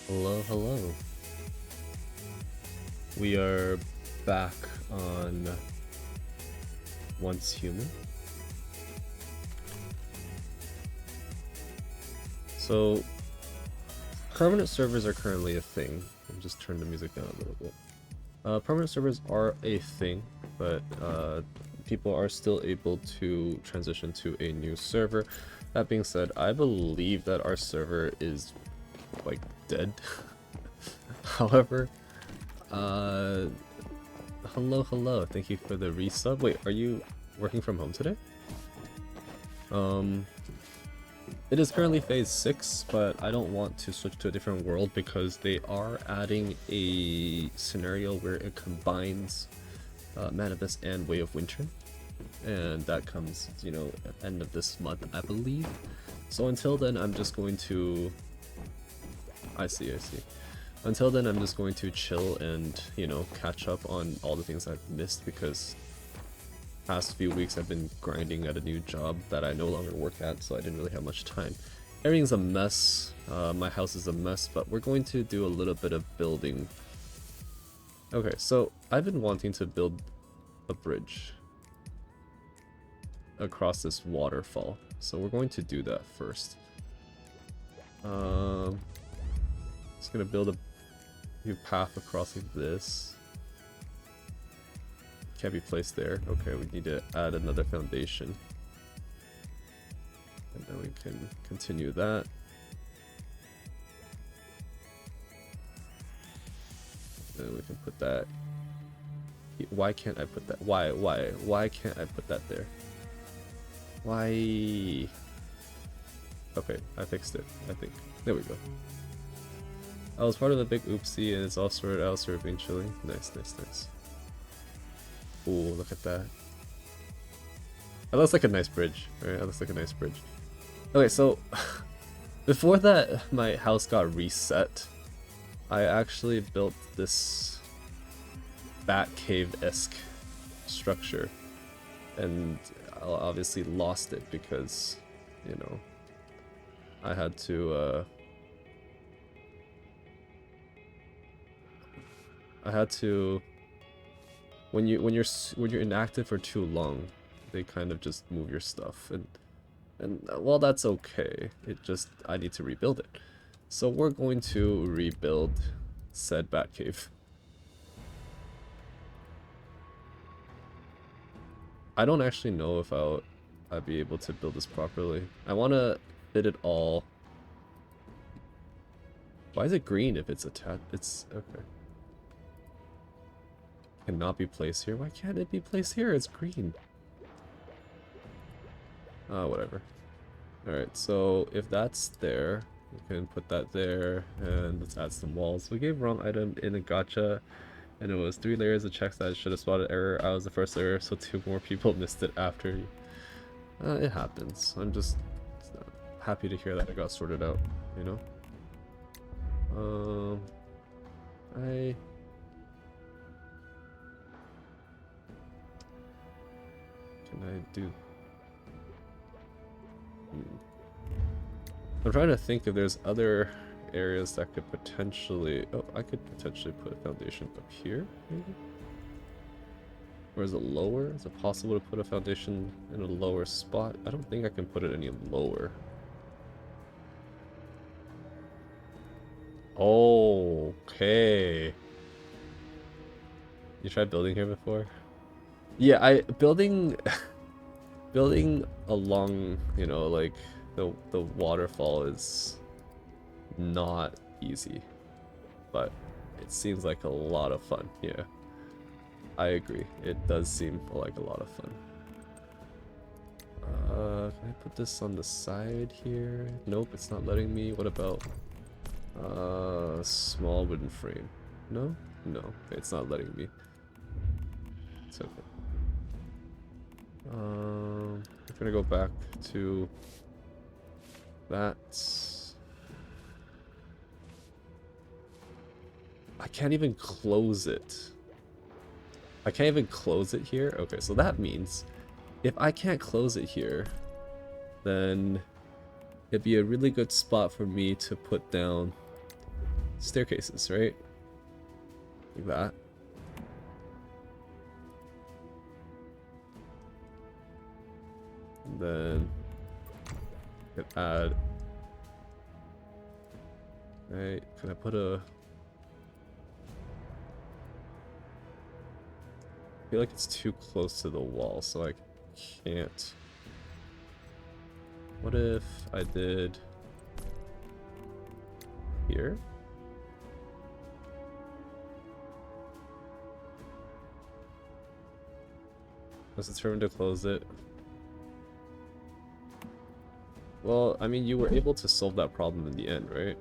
Hello, hello. We are back on Once Human. So, permanent servers are currently a thing. I'll just turn the music down a little bit. Permanent servers are a thing, but people are still able to transition to a new server. That being said, I believe that our server is, like, dead. However, hello, hello. Thank you for the resub. Wait, are you working from home today? It is currently phase 6, but I don't want to switch to a different world because they are adding a scenario where it combines Manifest and Way of Winter. And that comes, you know, at the end of this month, I believe. So until then, I'm just going to... I see. Until then, I'm just going to chill and, you know, catch up on all the things I've missed because past few weeks I've been grinding at a new job that I no longer work at, so I didn't really have much time. Everything's a mess. My house is a mess, but we're going to do a little bit of building. Okay, so I've been wanting to build a bridge across this waterfall, so we're going to do that first. Just gonna build a new path across like this. Can't be placed there. Okay, we need to add another foundation. And then we can continue that. Then we can put that... Why can't I put that? Why can't I put that there? Why? Okay, I fixed it, I think. There we go. I was part of a big oopsie and it's all sorted out, serving chilling. Nice. Ooh, look at that. That looks like a nice bridge, right? That looks like a nice bridge. Okay, so before that my house got reset, I actually built this Batcave-esque structure, and I obviously lost it because, you know, I had to when you're inactive for too long, they kind of just move your stuff, and well, that's okay. I need to rebuild it. So we're going to rebuild said Batcave. I don't actually know if I'll be able to build this properly. I want to fit it all. Why is it green if it's attached? It's okay. Cannot be placed here. Why can't it be placed here? It's green. Whatever. Alright, so if that's there, we can put that there, and let's add some walls. We gave wrong item in a gacha, and it was 3 layers of checks that I should have spotted error. I was the first layer, so 2 more people missed it after. It happens. I'm just happy to hear that it got sorted out, you know? Can I do... I'm trying to think if there's other areas that could potentially... Oh, I could potentially put a foundation up here, maybe? Or is it lower? Is it possible to put a foundation in a lower spot? I don't think I can put it any lower. Okay. You tried building here before? Yeah, building along, you know, like the waterfall is not easy, but it seems like a lot of fun. Yeah, I agree. It does seem like a lot of fun. Can I put this on the side here? Nope, it's not letting me. What about small wooden frame? No, it's not letting me. It's okay. We're gonna go back to that. I can't even close it. I can't even close it here? Okay, so that means if I can't close it here, then it'd be a really good spot for me to put down staircases, right? Like that. And then I could add. Right? Can I put a? I feel like it's too close to the wall, so I can't. What if I did here? Was determined to close it. Well, I mean, you were able to solve that problem in the end, right?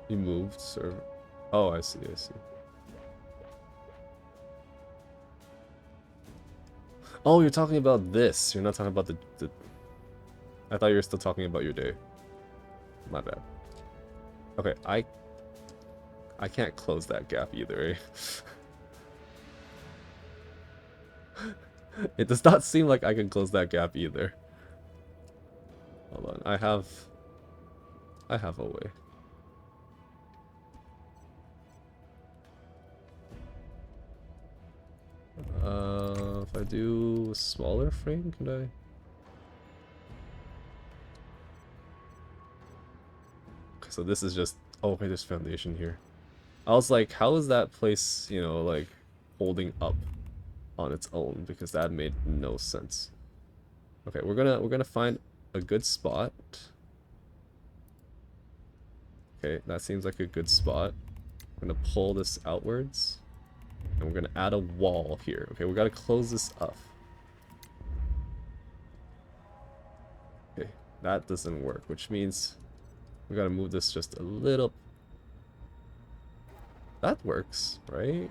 You moved server. Oh, I see, I see. Oh, you're talking about this. You're not talking about the... I thought you were still talking about your day. My bad. Okay, I can't close that gap either, eh? It does not seem like I can close that gap either. Hold on, I have a way. If I do a smaller frame, can I? Okay, so this is just, oh, okay, there's foundation here. I was like, how is that place, you know, like holding up on its own? Because that made no sense. Okay, we're gonna find a good spot. Okay, that seems like a good spot. I'm gonna pull this outwards. And we're gonna add a wall here. Okay, we gotta close this up. Okay, that doesn't work, which means we gotta move this just a little. That works, right?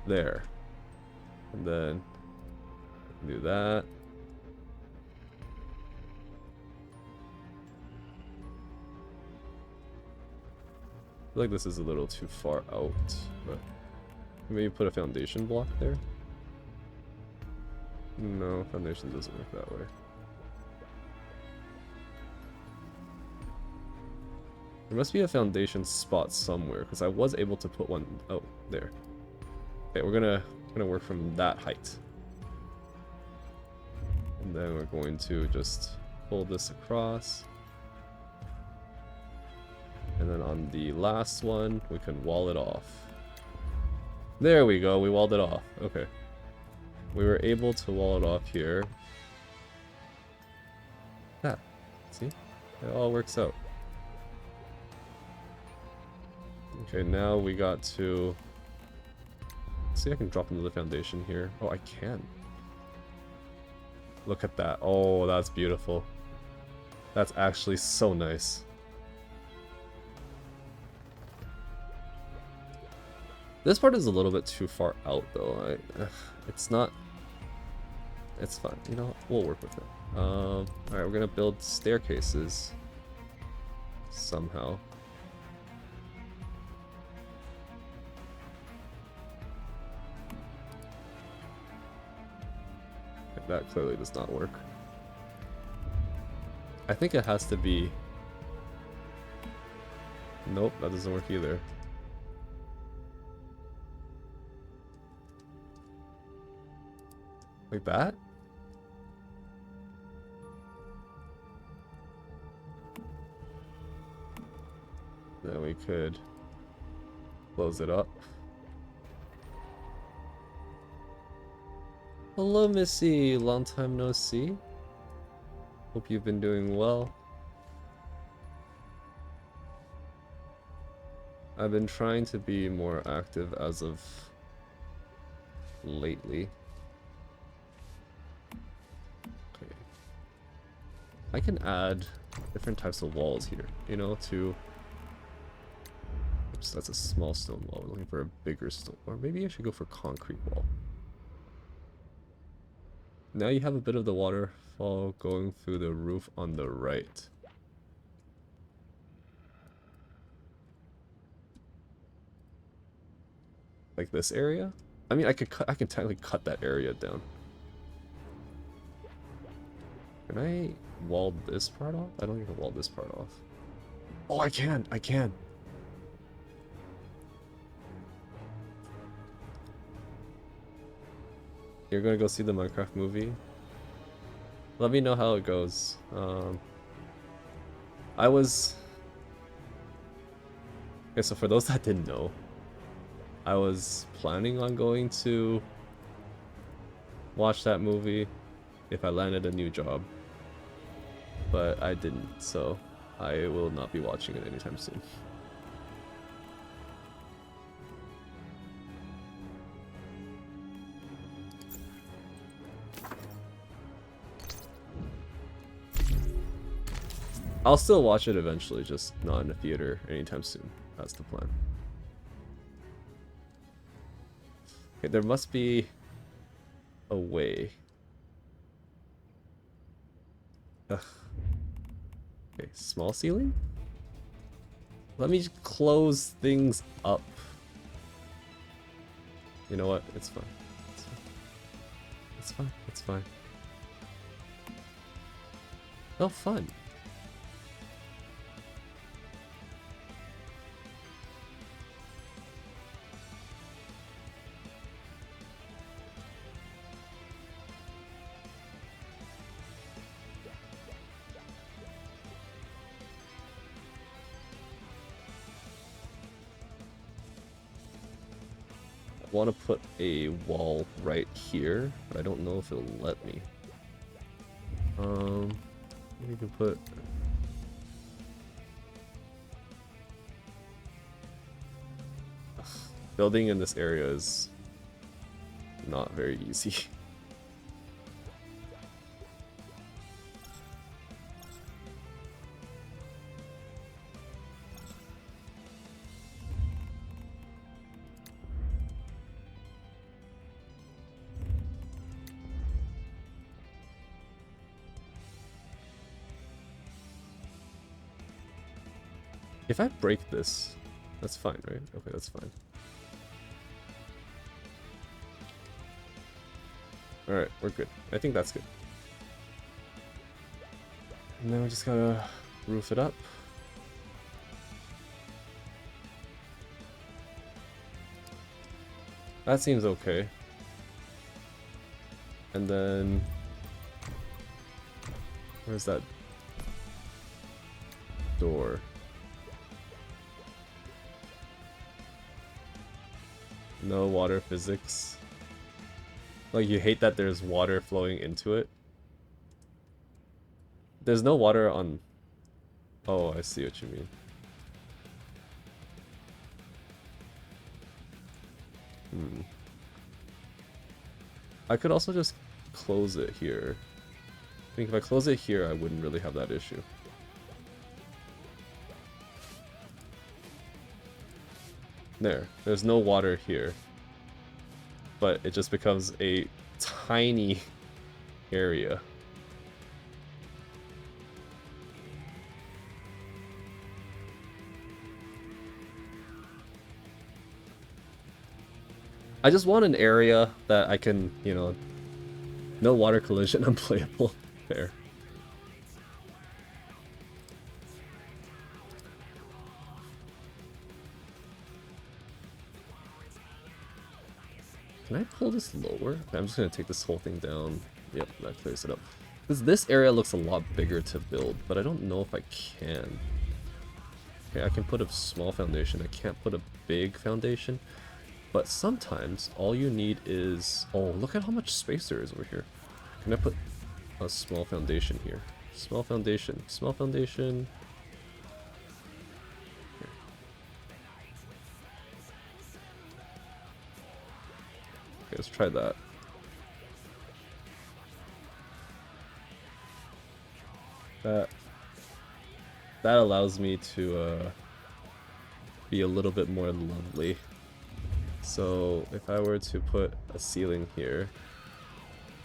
There. And then do that. I feel like this is a little too far out, but maybe put a foundation block there. No, foundation doesn't work that way. There must be a foundation spot somewhere, because I was able to put one. Oh, there. Okay, we're gonna work from that height. And then we're going to just pull this across. And then on the last one, we can wall it off. There we go, we walled it off. Okay. We were able to wall it off here. Ah, see? It all works out. Okay, now we got to... See, I can drop into the foundation here. Oh, I can. Look at that. Oh, that's beautiful. That's actually so nice. This part is a little bit too far out, though. It's not... It's fine. You know, we'll work with it. Alright, we're gonna build staircases. Somehow. That clearly does not work. I think it has to be... Nope, that doesn't work either. Like that? Then we could close it up. Hello, Missy. Long time no see. Hope you've been doing well. I've been trying to be more active as of lately. Okay. I can add different types of walls here, you know, to... Oops, that's a small stone wall. We're looking for a bigger stone. Or maybe I should go for concrete wall. Now you have a bit of the waterfall going through the roof on the right. Like this area? I mean, I can technically cut that area down. Can I wall this part off? I don't need to wall this part off. Oh, I can! I can! You're gonna go see the Minecraft movie? Let me know how it goes. I was... Okay, so for those that didn't know, I was planning on going to watch that movie if I landed a new job. But I didn't, so I will not be watching it anytime soon. I'll still watch it eventually, just not in a theater anytime soon. That's the plan. Okay, there must be a way. Ugh. Okay, small ceiling? Let me just close things up. You know what? It's fine. It's fine. It's fine. It's fine. Oh, fun. I want to put a wall right here, but I don't know if it'll let me. We can put... Ugh, building in this area is not very easy. If I break this, that's fine, right? Okay, that's fine. Alright, we're good. I think that's good. And then we just gotta roof it up. That seems okay. And then... where's that door? No water physics. Like, you hate that there's water flowing into it. There's no water on... Oh, I see what you mean. I could also just close it here. I think if I close it here, I wouldn't really have that issue. There's no water here. But it just becomes a tiny area. I just want an area that I can, you know, no water collision, unplayable. There. Can I pull this lower? Okay, I'm just gonna take this whole thing down. Yep, that clears it up. Because this area looks a lot bigger to build, but I don't know if I can. Okay, I can put a small foundation. I can't put a big foundation. But sometimes all you need is... Oh, look at how much space there is over here. Can I put a small foundation here? Small foundation. Small foundation. Here. Okay, let's try that. That allows me to be a little bit more lovely. So if I were to put a ceiling here,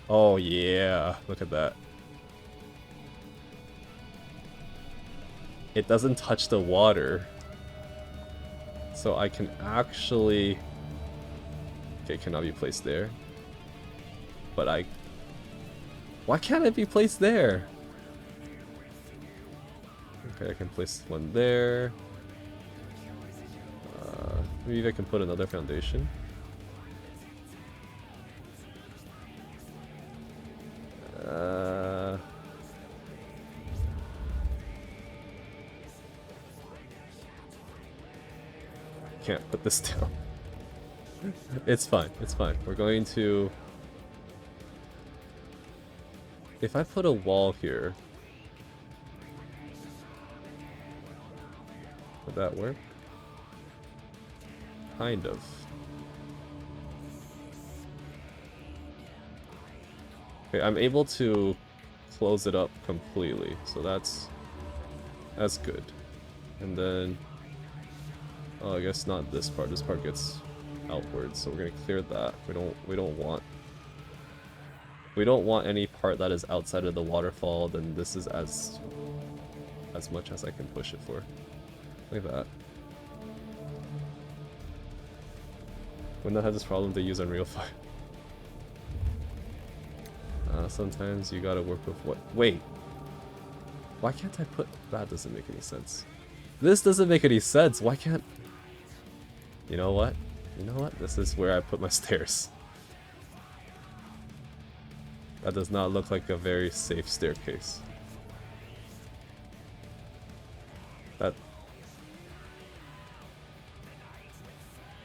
Oh yeah, look at that. It doesn't touch the water. So I can actually... Okay, it cannot be placed there. But I... Why can't it be placed there? Okay, I can place one there. Maybe I can put another foundation. Can't put this down. It's fine, it's fine. We're going to... If I put a wall here... Would that work? Kind of. Okay, I'm able to close it up completely, so that's good. And then... Oh, I guess not this part. This part gets outwards, so we're gonna clear that. We don't want any part that is outside of the waterfall. Then this is as much as I can push it for. Like that. When I have this problem, they use Unreal 5. Sometimes you gotta work with what? Wait. Why can't I put? That doesn't make any sense. This doesn't make any sense. Why can't? You know what? You know what? This is where I put my stairs. That does not look like a very safe staircase. That...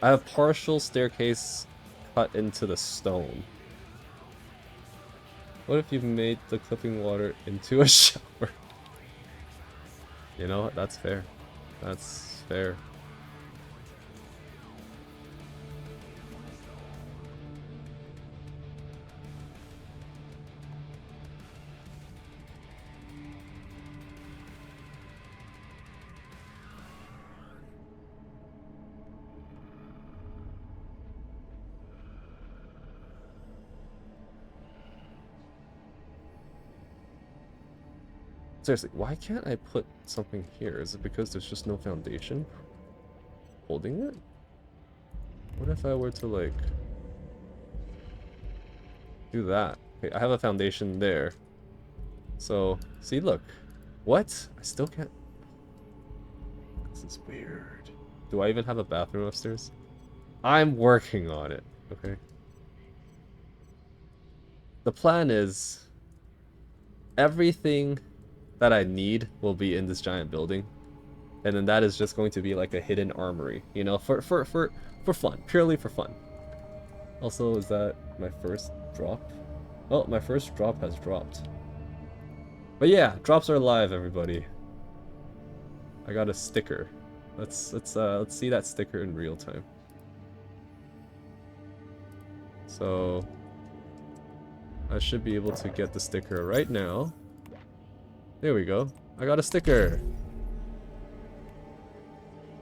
I have partial staircase cut into the stone. What if you made the clipping water into a shower? You know what? That's fair. That's fair. Seriously, why can't I put something here? Is it because there's just no foundation holding it? What if I were to, like, do that? Okay, I have a foundation there. So, see, look. What? I still can't... This is weird. Do I even have a bathroom upstairs? I'm working on it, okay? The plan is... everything that I need will be in this giant building. And then that is just going to be like a hidden armory, you know, for fun, purely for fun. Also, is that my first drop? Oh, my first drop has dropped. But yeah, drops are live, everybody. I got a sticker. Let's see that sticker in real time. So I should be able to get the sticker right now. There we go. I got a sticker.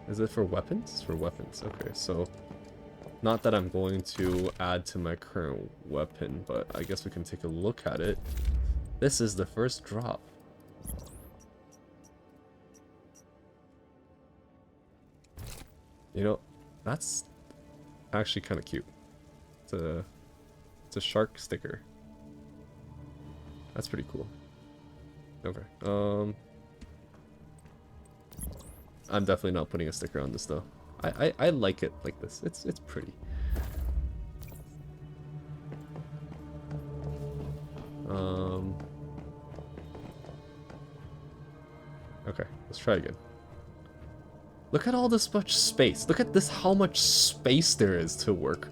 Is it for weapons? It's for weapons. Okay, so not that I'm going to add to my current weapon, but I guess we can take a look at it. This is the first drop. You know, that's actually kind of cute. It's a shark sticker. That's pretty cool. Okay. I'm definitely not putting a sticker on this though. I like it like this. It's pretty. Okay, let's try again. Look at all this much space. Look at this, how much space there is to work.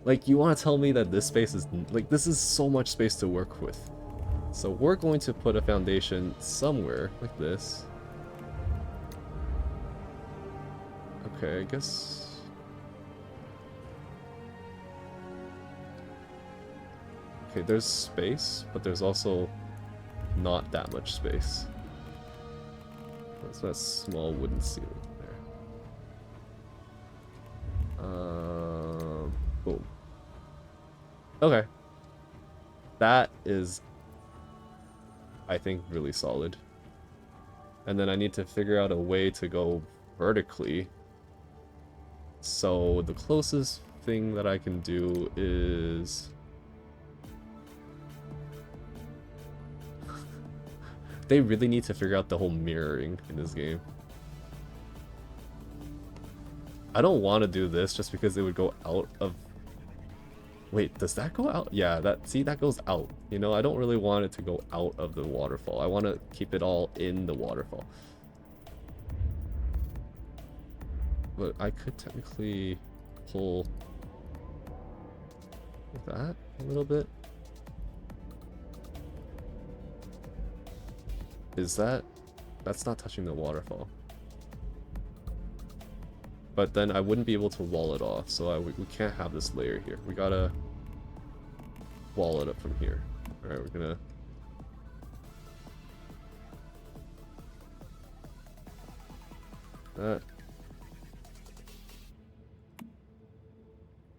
Like, you want to tell me that this space is... Like, this is so much space to work with. So we're going to put a foundation somewhere, like this. Okay, I guess... Okay, there's space, but there's also not that much space. That's that small wooden ceiling there. Boom. Okay. That is, I think, really solid. And then I need to figure out a way to go vertically. So the closest thing that I can do is... They really need to figure out the whole mirroring in this game. I don't want to do this just because it would go out of... Wait, does that go out? Yeah, that goes out. You know, I don't really want it to go out of the waterfall. I want to keep it all in the waterfall. But I could technically pull that a little bit. Is that... That's not touching the waterfall. But then I wouldn't be able to wall it off, so we can't have this layer here. We gotta wall it up from here. Alright, we're gonna... That.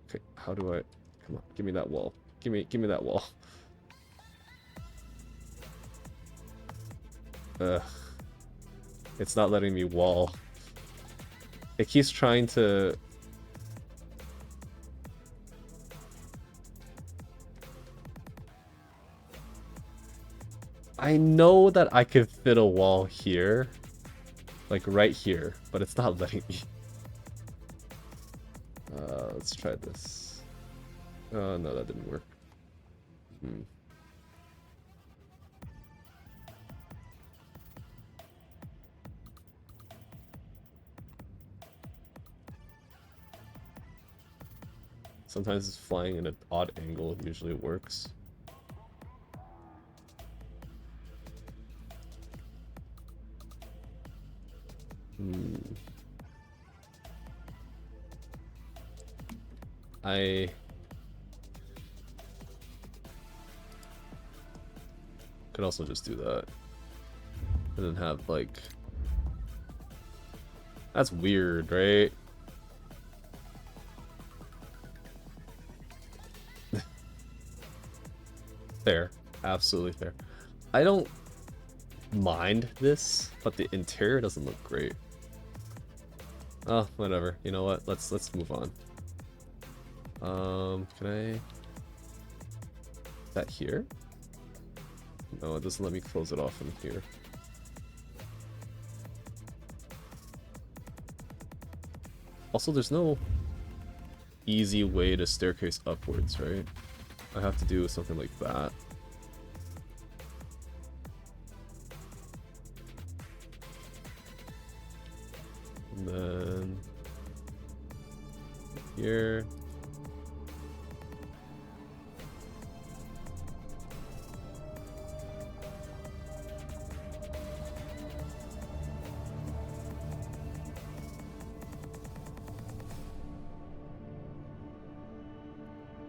Okay, how do I... Come on, give me that wall. Give me that wall. Ugh. It's not letting me wall. It keeps trying to... I know that I could fit a wall here. Like right here, but it's not letting me. Let's try this. Oh, no, that didn't work. Sometimes it's flying in an odd angle, usually it works. I could also just do that. And then have, like... That's weird, right? Fair. Absolutely fair. I don't mind this, but the interior doesn't look great. Oh, whatever. You know what? Let's move on. Can I... Is that here? No, it doesn't let me close it off from here. Also, there's no easy way to staircase upwards, right? I have to do something like that. And then... here...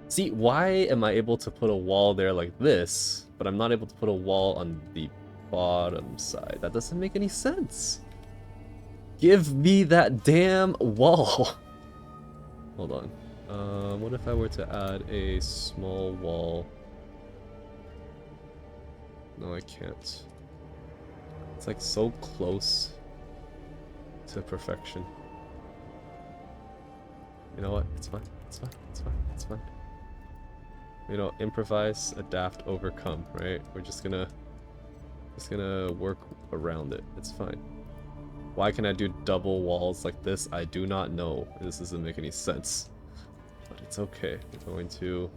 See, why am I able to put a wall there like this, but I'm not able to put a wall on the bottom side? That doesn't make any sense. Give me that damn wall. Hold on. What if I were to add a small wall? No, I can't. It's like so close to perfection. You know what? It's fine. It's fine. It's fine. It's fine. You know, improvise, adapt, overcome, right? We're just gonna work around it. It's fine. Why can I do double walls like this? I do not know. This doesn't make any sense. But it's okay. We're going to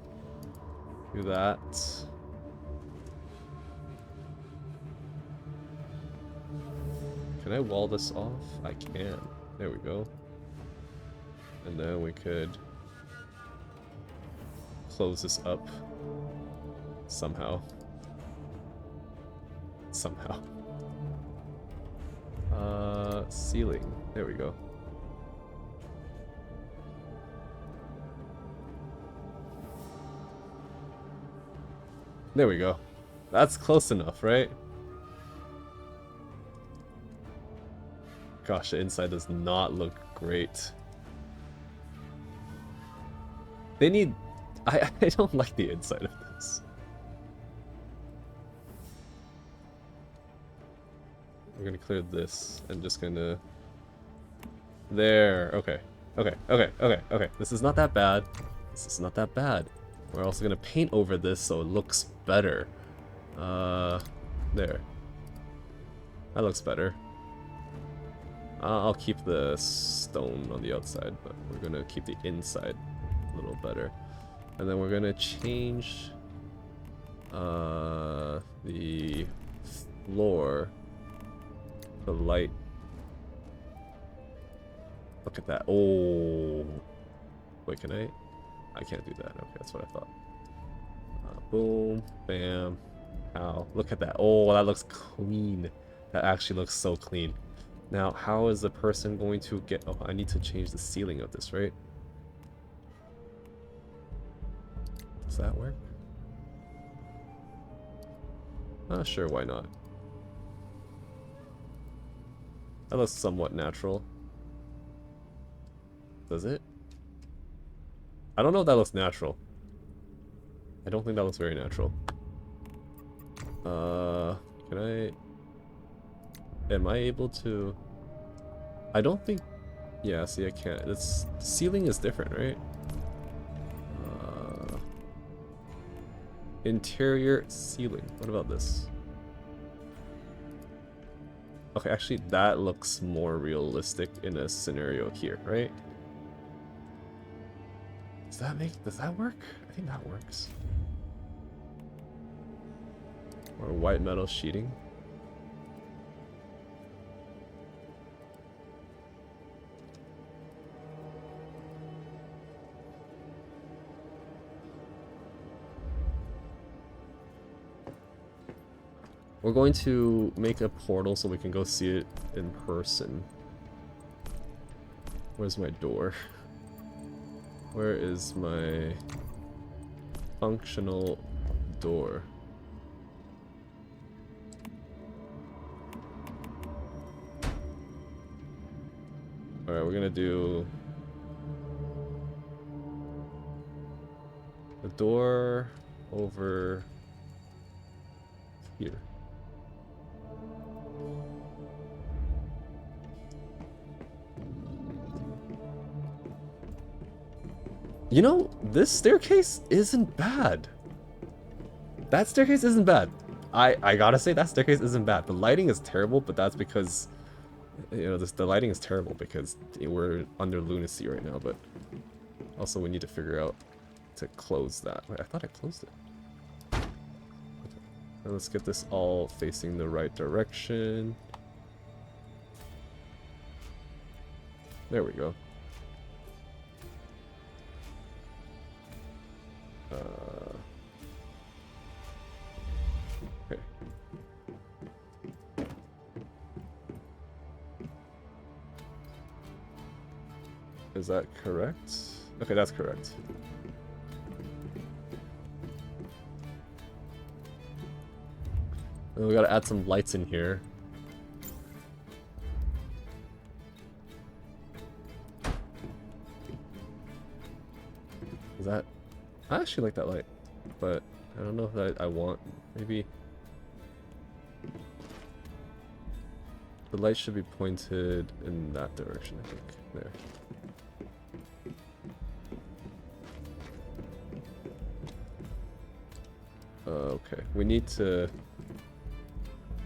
do that. Can I wall this off? I can. There we go. And then we could close this up somehow. Somehow. Ceiling. There we go. There we go. That's close enough, right? Gosh, the inside does not look great. They need... I don't like the inside of this. clear this and just gonna... There, okay. Okay. This is not that bad. This is not that bad. We're also gonna paint over this so it looks better. There. That looks better. I'll keep the stone on the outside, but we're gonna keep the inside a little better. And then we're gonna change the floor, the light. Look at that. Oh, wait, can I? I can't do that. Okay, that's what I thought. Boom, bam, pow. Look at that. Oh, that looks clean. That actually looks so clean. Now, how is the person going to get... Oh, I need to change the ceiling of this, right? Does that work? Sure, why not? That looks somewhat natural. Does it? I don't know if that looks natural. I don't think that looks very natural. Can I... Am I able to... I don't think... Yeah, see, I can't. This ceiling is different, right? Interior ceiling. What about this? Okay, actually, that looks more realistic in a scenario here, right? Does that work? I think that works. Or white metal sheeting. We're going to make a portal so we can go see it in person. Where's my door? Where is my functional door? Alright, we're gonna do the door over here. You know, this staircase isn't bad. That staircase isn't bad. I gotta say, that staircase isn't bad. The lighting is terrible, but that's because, you know, the lighting is terrible because we're under lunacy right now, but also we need to figure out to close that. Wait, I thought I closed it. Okay. Now let's get this all facing the right direction. There we go. Okay. Is that correct? Okay, that's correct. And we gotta add some lights in here. Is that... I actually like that light, but I don't know if I want... Maybe... The light should be pointed in that direction, I think. There. Okay, we need to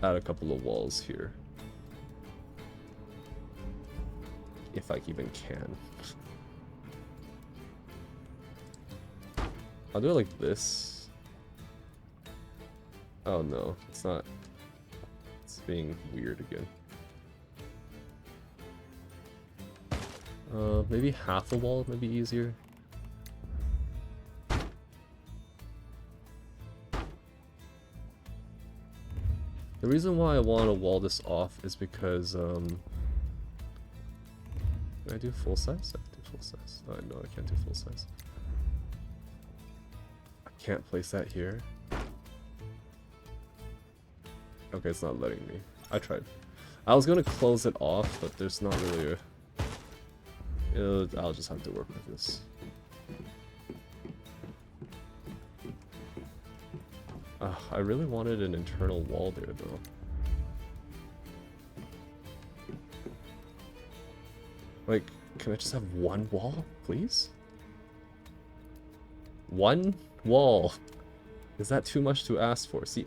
add a couple of walls here. If I even can. I'll do it like this. Oh no, it's not. It's being weird again. Maybe half a wall might be easier. The reason why I want to wall this off is because, can I do full size? I can do full size. Oh, no, I can't do full size. I can't place that here. Okay, it's not letting me. I tried. I was gonna close it off, but there's not really a... I'll just have to work with this. I really wanted an internal wall there, though. Like, can I just have one wall, please? One wall. Is that too much to ask for? See.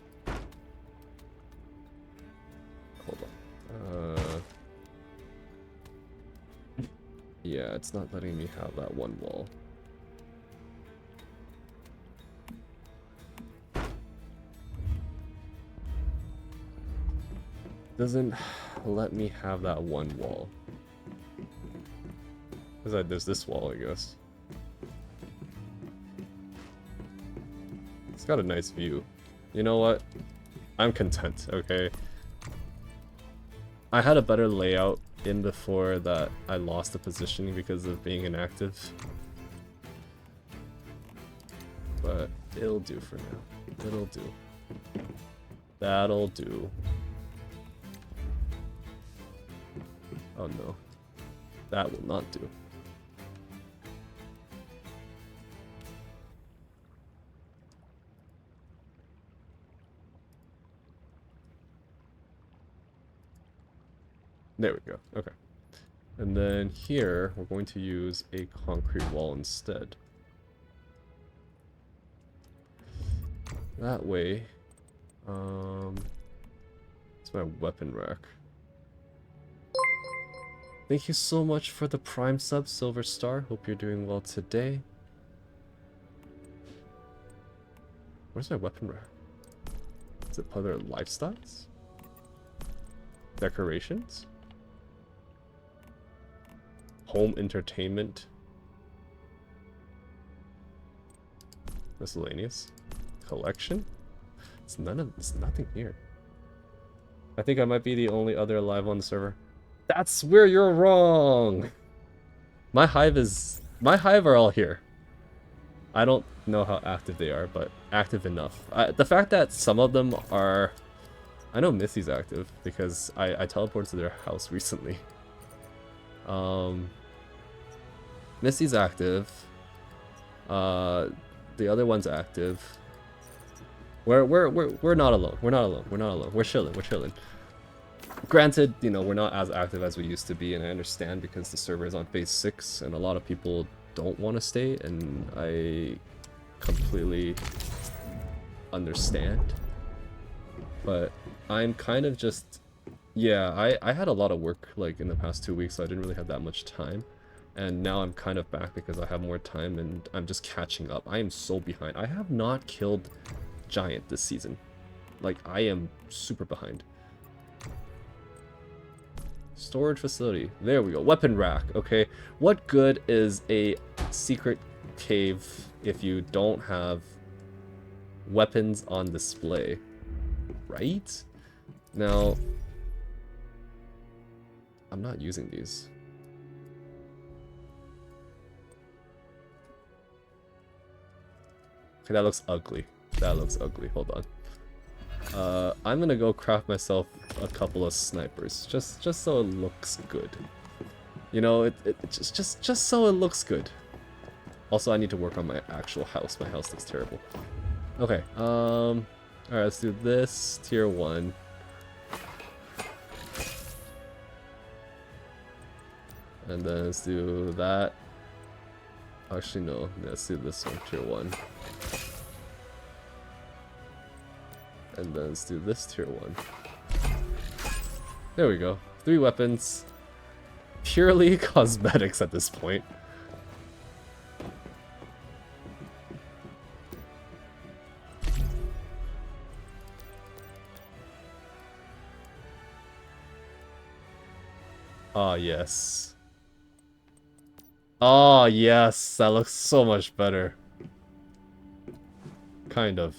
Hold on. Yeah, it's not letting me have that one wall. Doesn't let me have that one wall. There's this wall, I guess. It's got a nice view. You know what? I'm content, okay? I had a better layout in before that I lost the positioning because of being inactive. But it'll do for now. It'll do. That'll do. Oh no. That will not do. There we go. Okay. And then here, we're going to use a concrete wall instead. That way, it's my weapon rack. Thank you so much for the Prime sub, Silver Star. Hope you're doing well today. Where's my weapon rack? Is it other lifestyles? Decorations? Home entertainment? Miscellaneous? Collection? It's nothing here. I think I might be the only other alive on the server. That's where you're wrong! My hive are all here. I don't know how active they are, but active enough. The fact that some of them are... I know Missy's active, because I teleported to their house recently. Missy's active. The other one's active. We're not alone. We're not alone. We're not alone. We're chilling. We're chilling. Granted, you know, we're not as active as we used to be, and I understand because the server is on phase 6 and a lot of people don't want to stay, and I completely understand. But I'm kind of just... Yeah, I had a lot of work like in the past 2 weeks, so I didn't really have that much time. And now I'm kind of back because I have more time and I'm just catching up. I am so behind. I have not killed Giant this season. Like, I am super behind. Storage facility. There we go. Weapon rack. Okay. What good is a secret cave if you don't have weapons on display? Right? Now, I'm not using these. Okay, that looks ugly. That looks ugly. Hold on. I'm gonna go craft myself a couple of snipers, just so it looks good. You know, just so it looks good. Also, I need to work on my actual house. My house looks terrible. Okay. All right, let's do this tier 1. And then let's do that. Actually, no. Let's do this one, tier 1. And then let's do this tier 1. There we go. 3 weapons. Purely cosmetics at this point. Ah, yes. Oh, yes. That looks so much better. Kind of.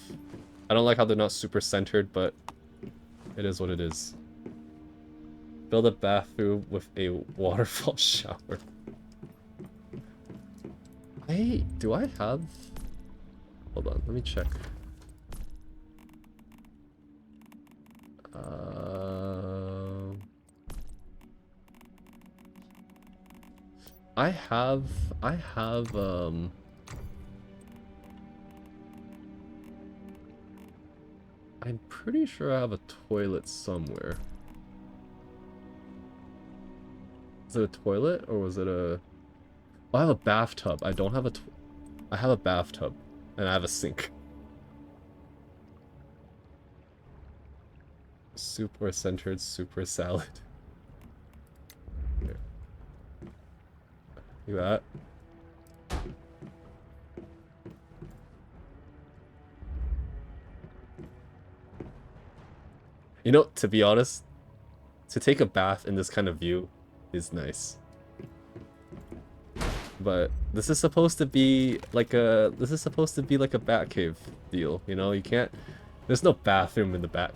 I don't like how they're not super centered, but it is what it is. Build a bathroom with a waterfall shower. Do I have... Hold on, let me check. I have, I'm pretty sure I have a toilet somewhere. Was it a toilet or was it a... Oh, I have a bathtub. I don't have a... I have a bathtub. And I have a sink. Soup or centered soup or salad. Here. Look at that. You know, to be honest, to take a bath in this kind of view is nice. But this is supposed to be like a bat cave deal, you know? You can't... There's no bathroom in the bat...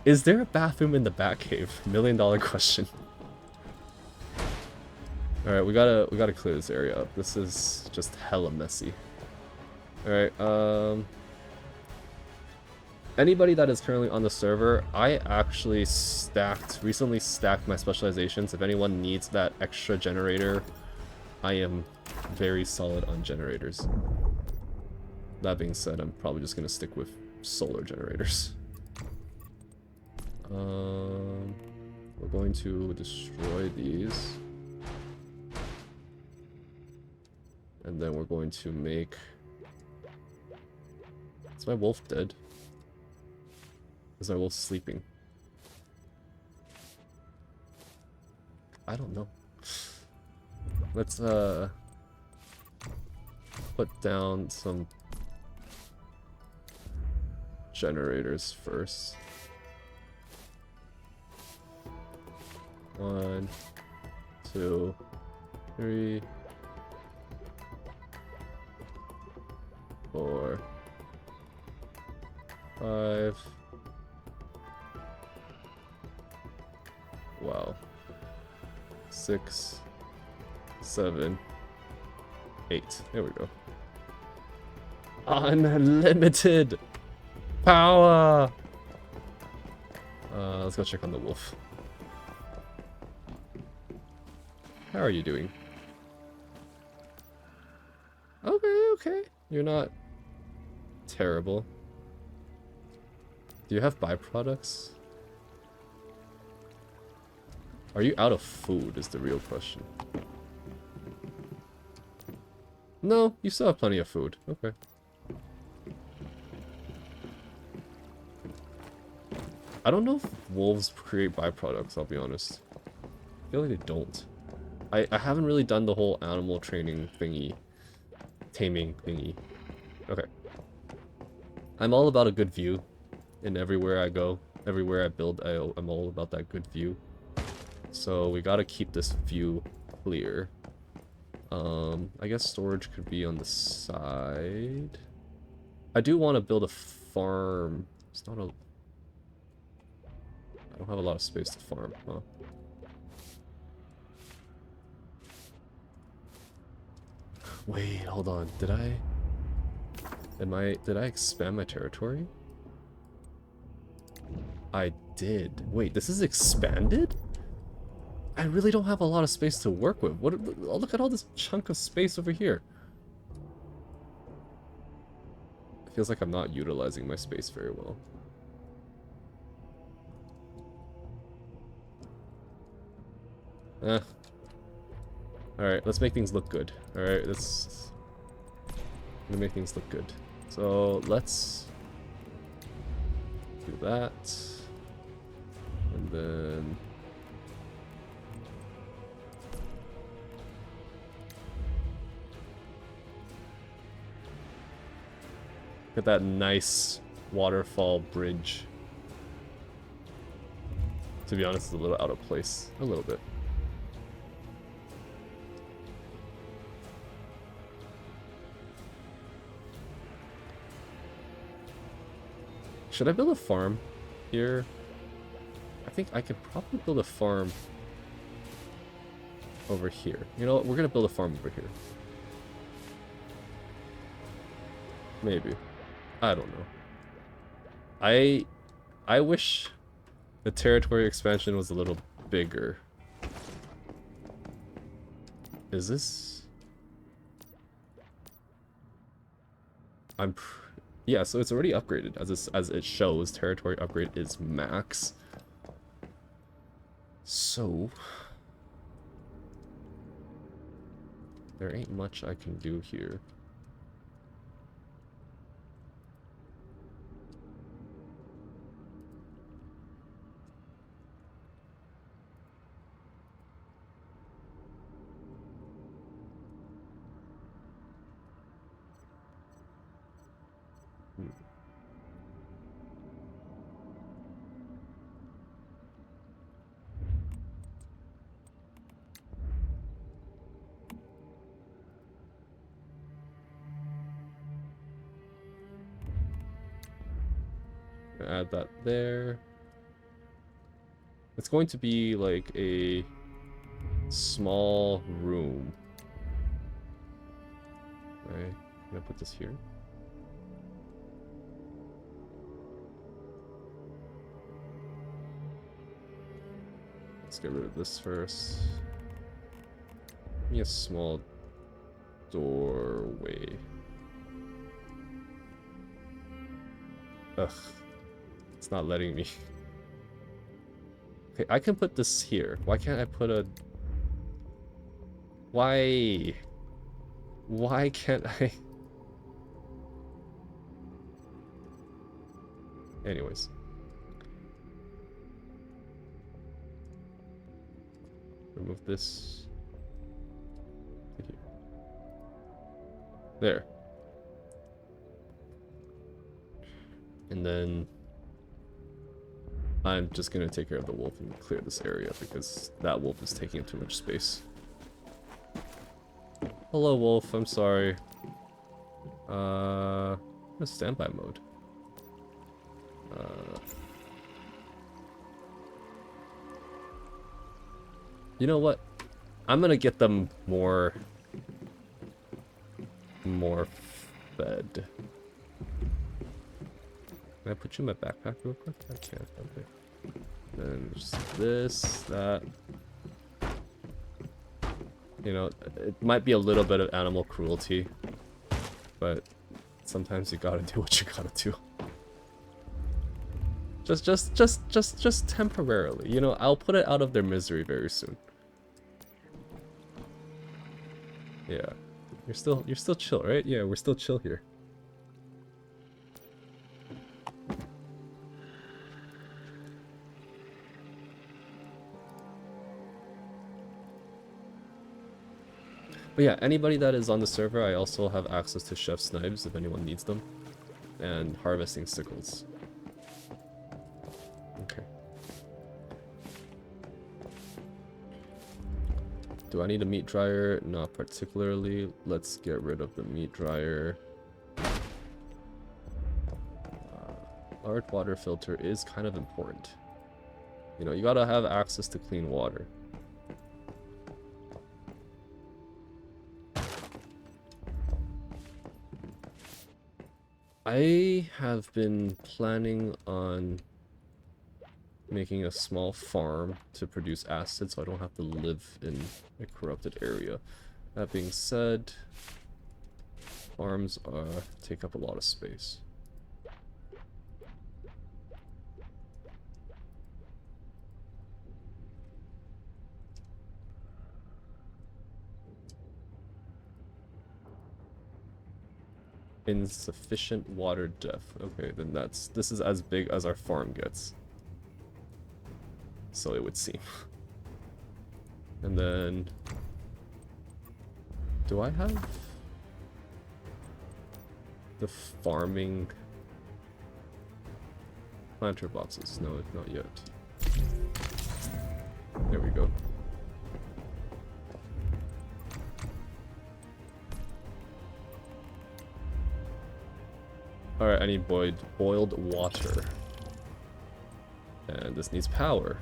Is there a bathroom in the bat cave? $1,000,000 question. Alright, we gotta clear this area up. This is just hella messy. Alright, anybody that is currently on the server, I actually recently stacked my specializations. If anyone needs that extra generator, I am very solid on generators. That being said, I'm probably just gonna stick with solar generators. We're going to destroy these. And then we're going to make... Is my wolf dead? Is my wolf sleeping? I don't know. Let's put down some generators first. 1, 2, 3, 4, 5. Wow. 6, 7, 8. There we go. Unlimited power! Let's go check on the wolf. How are you doing? Okay, okay. You're not terrible. Do you have byproducts? Are you out of food is the real question. No, you still have plenty of food. Okay. I don't know if wolves create byproducts, I'll be honest. I feel like they don't. I haven't really done the whole animal training thingy. Taming thingy. Okay. I'm all about a good view. And everywhere I go, everywhere I build, I'm all about that good view. So we gotta keep this view clear. I guess storage could be on the side. I do want to build a farm. It's not a... I don't have a lot of space to farm, huh? Wait, hold on. Did I expand my territory? I did. Wait, this is expanded? I really don't have a lot of space to work with. What? Oh, look at all this chunk of space over here. It feels like I'm not utilizing my space very well. Alright, let's make things look good. Alright, let's... I'm gonna make things look good. So, let's... do that. And then... look at that nice waterfall bridge. To be honest, it's a little out of place. A little bit. Should I build a farm here? I think I could probably build a farm over here. You know what? We're gonna build a farm over here. Maybe. I don't know. I wish the territory expansion was a little bigger. Is this? Yeah, so it's already upgraded as it shows. Territory upgrade is max. So There ain't much I can do here. Add that there. It's going to be like a small room. Right, I'm gonna put this here. Let's get rid of this first. Give me a small doorway. Ugh. It's not letting me. Okay, I can put this here. Why can't I put a... Why? Why can't I? Anyways. Remove this. There. And then I'm just gonna take care of the wolf and clear this area because that wolf is taking up too much space. Hello, wolf. I'm sorry. Standby mode. You know what? I'm gonna get them more fed. Can I put you in my backpack real quick? I can't. Okay. Then just this, that. You know, it might be a little bit of animal cruelty, but sometimes you gotta do what you gotta do. Just temporarily. You know, I'll put it out of their misery very soon. Yeah. You're still chill, right? Yeah, we're still chill here. But yeah, anybody that is on the server, I also have access to chef's knives if anyone needs them, and harvesting sickles. Okay. Do I need a meat dryer? Not particularly. Let's get rid of the meat dryer. Large water filter is kind of important. You know, you gotta have access to clean water. I have been planning on making a small farm to produce acid so I don't have to live in a corrupted area. That being said, farms take up a lot of space. Insufficient water depth. Okay, then this is as big as our farm gets. So it would seem. And then do I have the farming planter boxes? No, not yet. There we go. Alright, I need boiled water. And this needs power.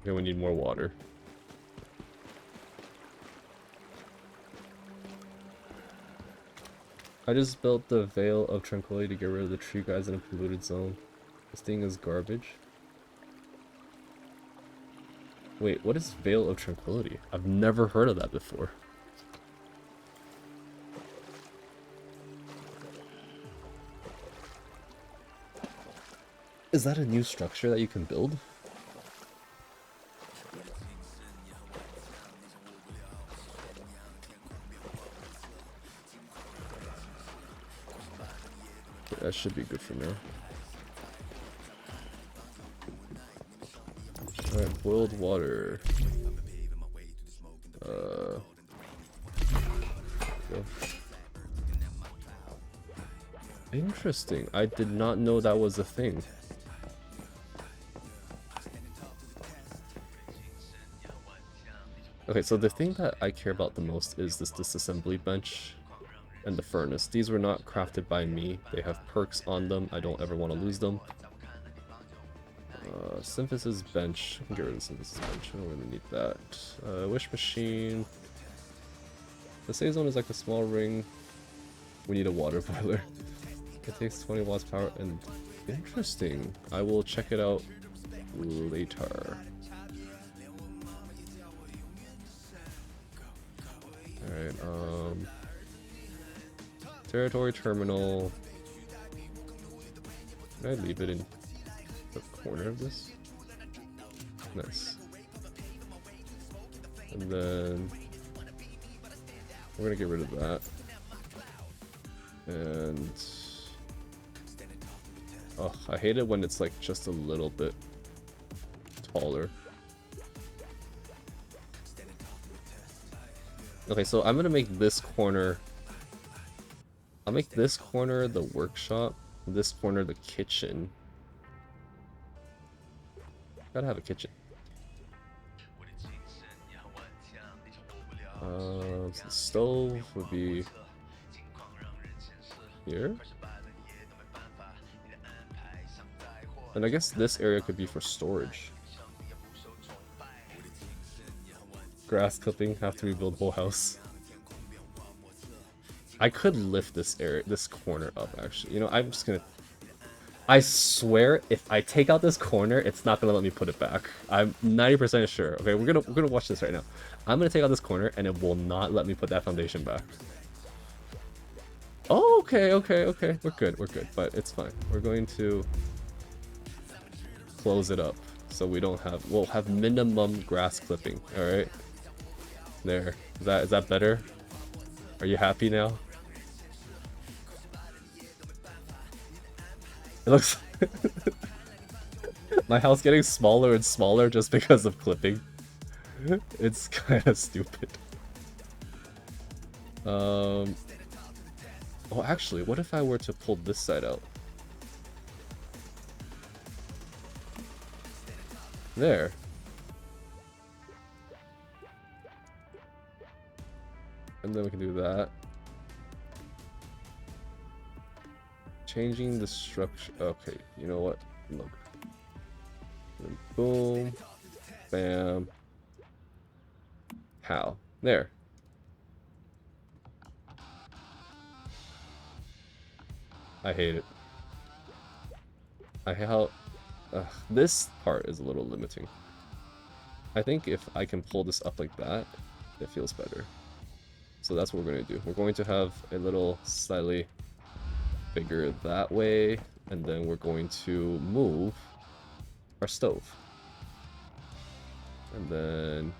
Okay, we need more water. I just built the Veil of Tranquility to get rid of the tree guys in a polluted zone. This thing is garbage. Wait, what is Veil of Tranquility? I've never heard of that before. Is that a new structure that you can build? That should be good for now. Alright, boiled water. Go. Interesting. I did not know that was a thing. Okay, so the thing that I care about the most is this disassembly bench and the furnace. These were not crafted by me. They have perks on them. I don't ever want to lose them. Synthesis bench. I can get rid of the synthesis bench. I don't really need that. Wish machine. The save zone is like a small ring. We need a water boiler. It takes 20 watts power and interesting. I will check it out later. Alright, territory terminal. Can I leave it in the corner of this? Nice. And then we're gonna get rid of that. And oh, I hate it when it's like just a little bit taller. Okay, so I'm gonna make this corner. I'll make this corner the workshop, this corner the kitchen. Gotta have a kitchen. So the stove would be here. And I guess this area could be for storage. Grass clipping, have to rebuild whole house. I could lift this area, this corner up actually. You know, I'm just gonna... I swear, if I take out this corner, it's not gonna let me put it back. I'm 90% sure. Okay, we're gonna watch this right now. I'm gonna take out this corner, and it will not let me put that foundation back. Oh, okay. We're good. But it's fine. We're going to close it up so we don't have. We'll have minimum grass clipping. All right. There. Is that better? Are you happy now? It looks my house getting smaller and smaller just because of clipping. It's kind of stupid. Oh, actually, what if I were to pull this side out? There. And then we can do that. Changing the structure. Okay, you know what? Look. And boom. Bam. How? There. I hate it. I hate how... this part is a little limiting. I think if I can pull this up like that, it feels better. So that's what we're going to do. We're going to have a little slightly bigger that way, and then we're going to move our stove. And then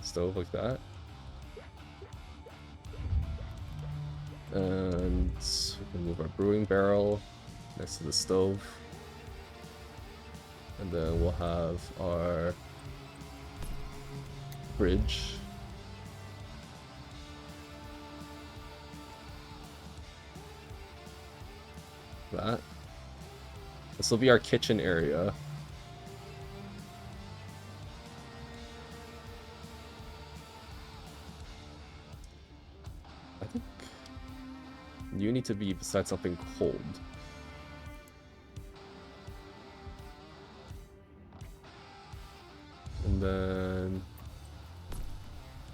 stove like that. And we can move our brewing barrel next to the stove. And then we'll have our fridge. That. This will be our kitchen area. I think you need to be beside something cold. And then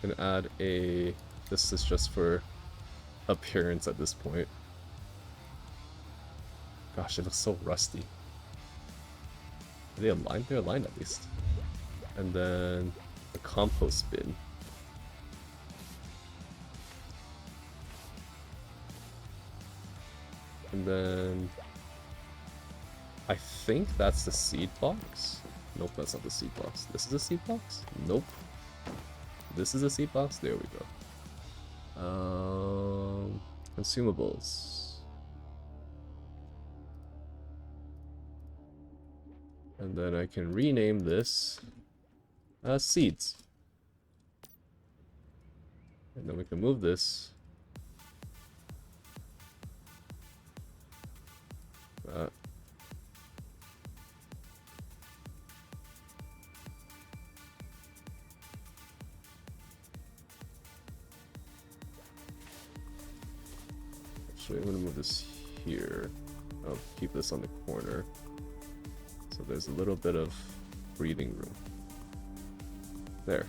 I'm gonna add a... This is just for appearance at this point. Gosh, it looks so rusty. Are they aligned? They're aligned at least. And then a compost bin. And then I think that's the seed box. Nope, that's not the seed box. This is a seed box? Nope. This is a seed box? There we go. Consumables. And then I can rename this as seeds. And then we can move this. Actually, I'm gonna move this here. I'll keep this on the corner. So there's a little bit of breathing room. There.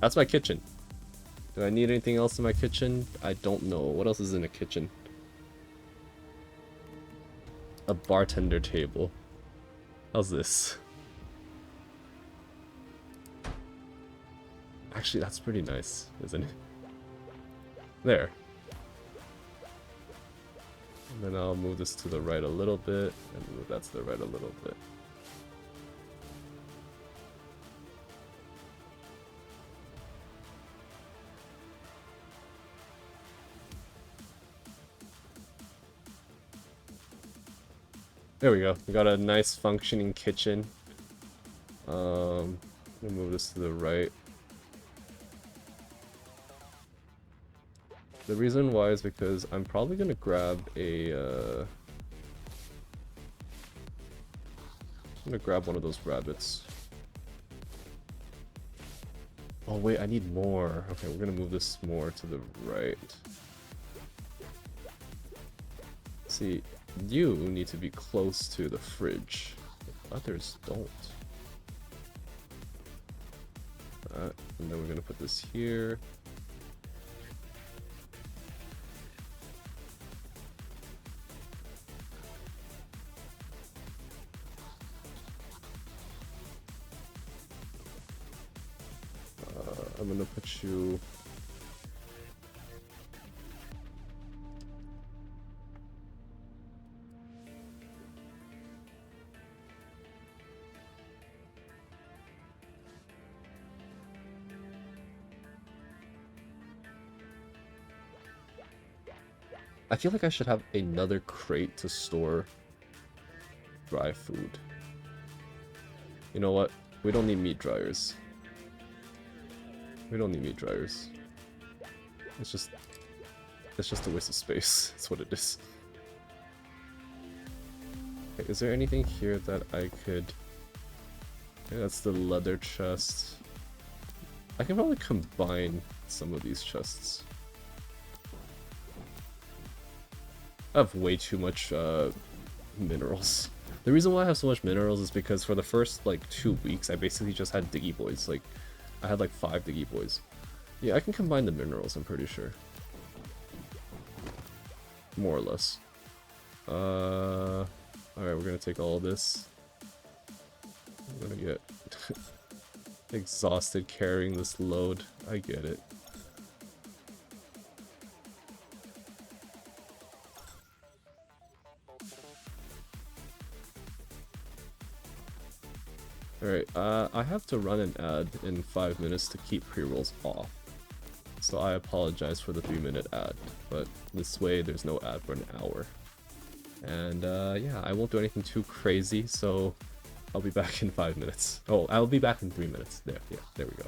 That's my kitchen. Do I need anything else in my kitchen? I don't know. What else is in a kitchen? A bartender table. How's this? Actually, that's pretty nice, isn't it? There. And then I'll move this to the right a little bit, and move that to the right a little bit. There we go. We got a nice functioning kitchen. We'll move this to the right. The reason why is because I'm probably gonna grab a I'm gonna grab one of those rabbits. Oh wait, I need more. Okay, we're gonna move this more to the right. See, you need to be close to the fridge. Others don't. And then we're gonna put this here. I'm gonna put you... I feel like I should have another crate to store dry food. You know what? We don't need meat dryers. We don't need meat dryers. It's just a waste of space. That's what it is. Okay, is there anything here that I could... Okay, that's the leather chest. I can probably combine some of these chests. I have way too much minerals. The reason why I have so much minerals is because for the first like 2 weeks I basically just had Diggy Boys. Like I had like 5 Diggy Boys. Yeah, I can combine the minerals, I'm pretty sure. More or less. Alright, we're gonna take all of this. I'm gonna get exhausted carrying this load. I get it. Alright, I have to run an ad in 5 minutes to keep pre-rolls off. So I apologize for the 3-minute ad, but this way there's no ad for an hour. And yeah, I won't do anything too crazy, so I'll be back in 5 minutes. Oh, I'll be back in 3 minutes. There, yeah, there we go.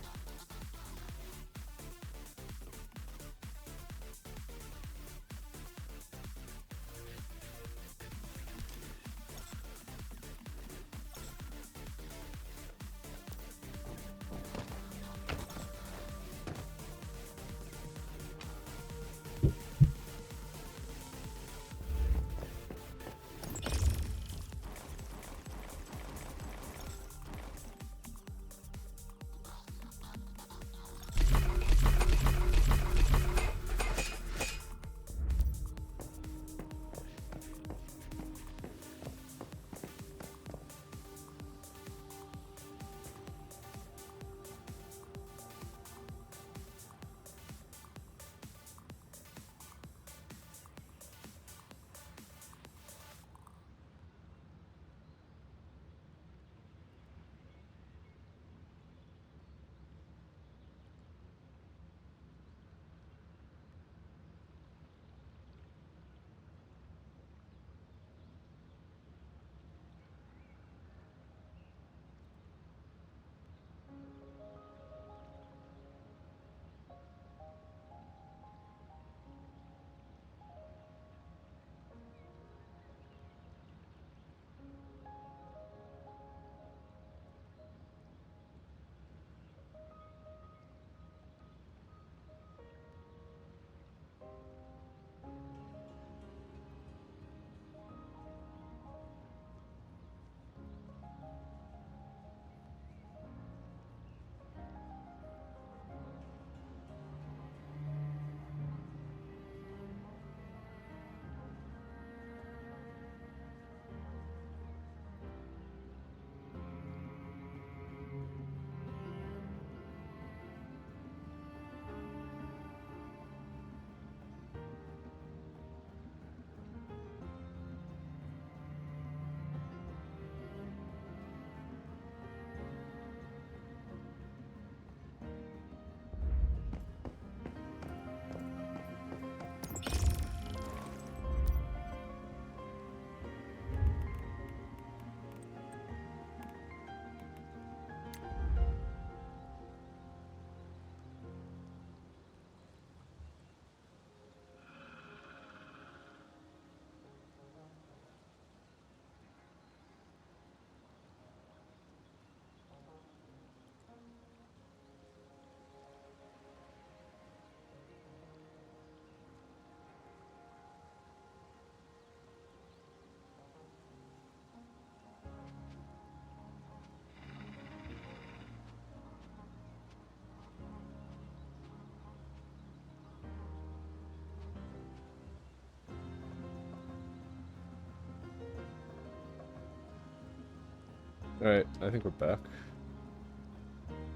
Alright, I think we're back.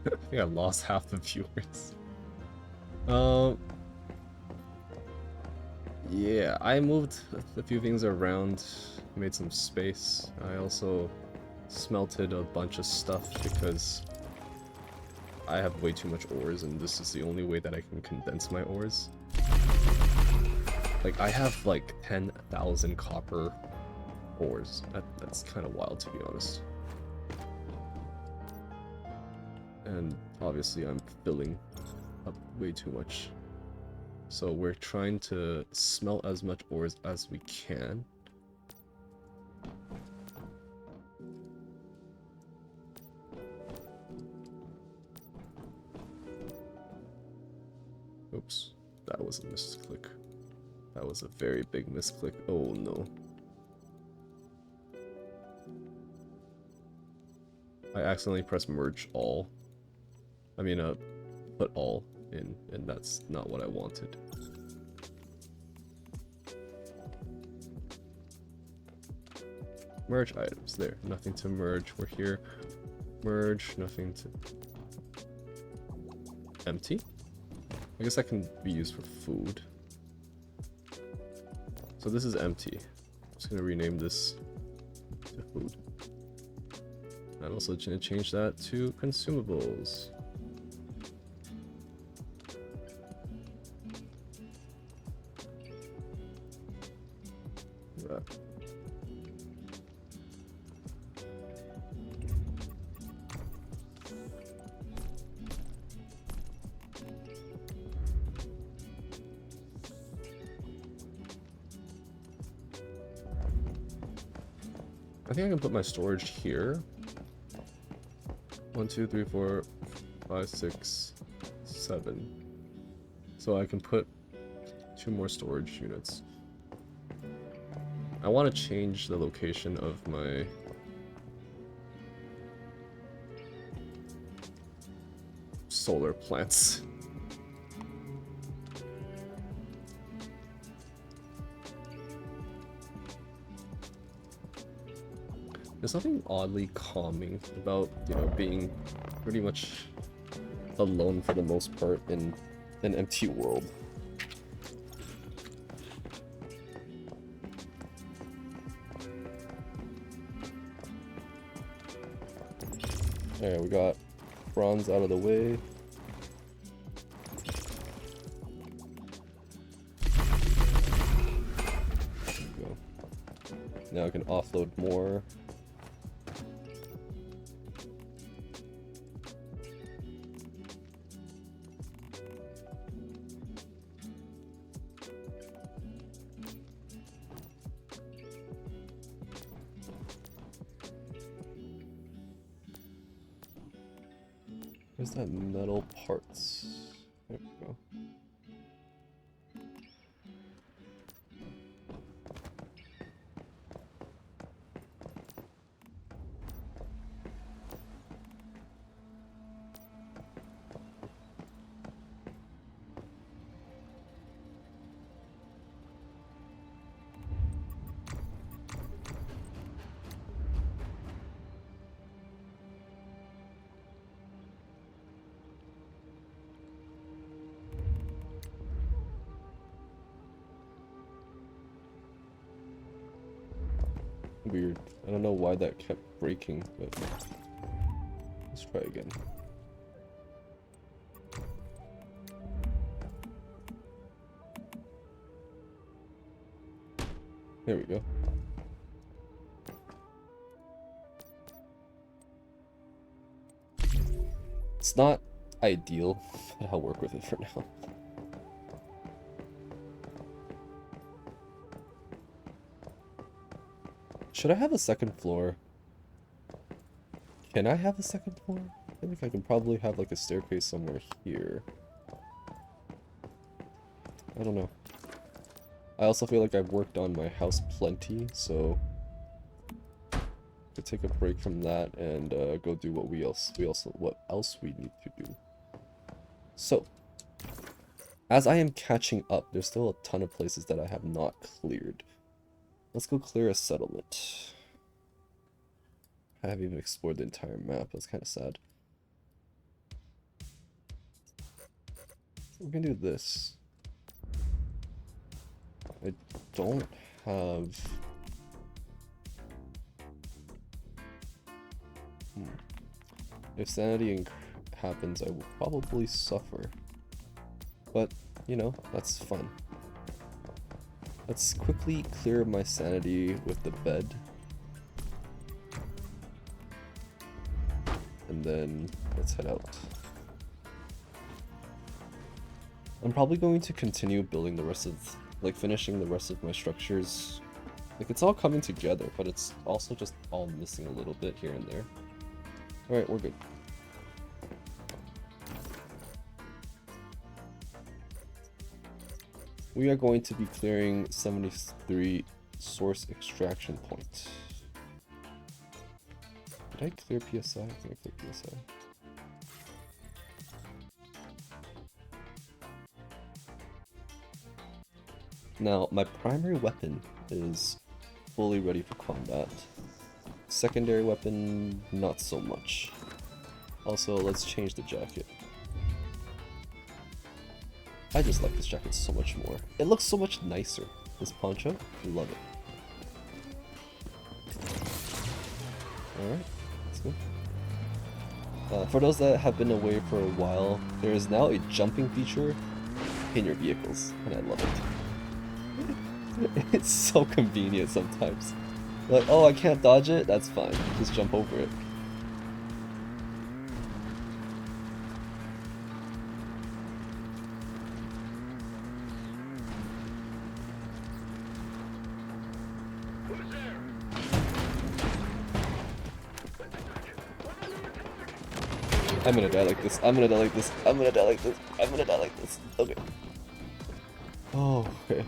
I think I lost half the viewers. Yeah, I moved a few things around, made some space. I also smelted a bunch of stuff because I have way too much ores and this is the only way that I can condense my ores. Like, I have like 10,000 copper ores. That's kind of wild, to be honest. And obviously I'm filling up way too much. So we're trying to smelt as much ores as we can. Oops, that was a misclick. That was a very big misclick. Oh no. I accidentally pressed merge all. I mean, put all in, and that's not what I wanted. Merge items, there, nothing to merge, we're here. Merge, nothing to... Empty? I guess that can be used for food. So this is empty. I'm just gonna rename this to food. I'm also gonna change that to consumables. Right. I think I can put my storage here. 1, 2, 3, 4, 5, 6, 7. So I can put 2 more storage units. I want to change the location of my solar plants. There's something oddly calming about, you know, being pretty much alone for the most part in an empty world. Alright, we got bronze out of the way. There we go. Now I can offload more. Where's that metal parts? There we go. Weird. I don't know why that kept breaking, but let's try again. There we go. It's not ideal, but I'll work with it for now. Should I have a second floor? Can I have a second floor? I think I can probably have like a staircase somewhere here. I don't know. I also feel like I've worked on my house plenty, so I could take a break from that and go do what else we need to do. So, as I am catching up, there's still a ton of places that I have not cleared. Let's go clear a settlement. I haven't even explored the entire map. That's kind of sad. We're gonna do this. I don't have... If sanity happens, I will probably suffer. But, you know, that's fun. Let's quickly clear my sanity with the bed. And then let's head out. I'm probably going to continue building the rest of, like, finishing the rest of my structures. Like, it's all coming together, but it's also just all missing a little bit here and there. Alright, we're good. We are going to be clearing 73 source extraction point. Did I clear PSI? I think I cleared PSI. Now, my primary weapon is fully ready for combat. Secondary weapon, not so much. Also, let's change the jacket. I just like this jacket so much more. It looks so much nicer. This poncho, love it. Alright, let's go. For those that have been away for a while, there is now a jumping feature in your vehicles, and I love it. It's so convenient sometimes. Like, oh, I can't dodge it? That's fine. Just jump over it. I'm gonna die like this. I'm gonna die like this. I'm gonna die like this. I'm gonna die like this. Okay. Oh, okay.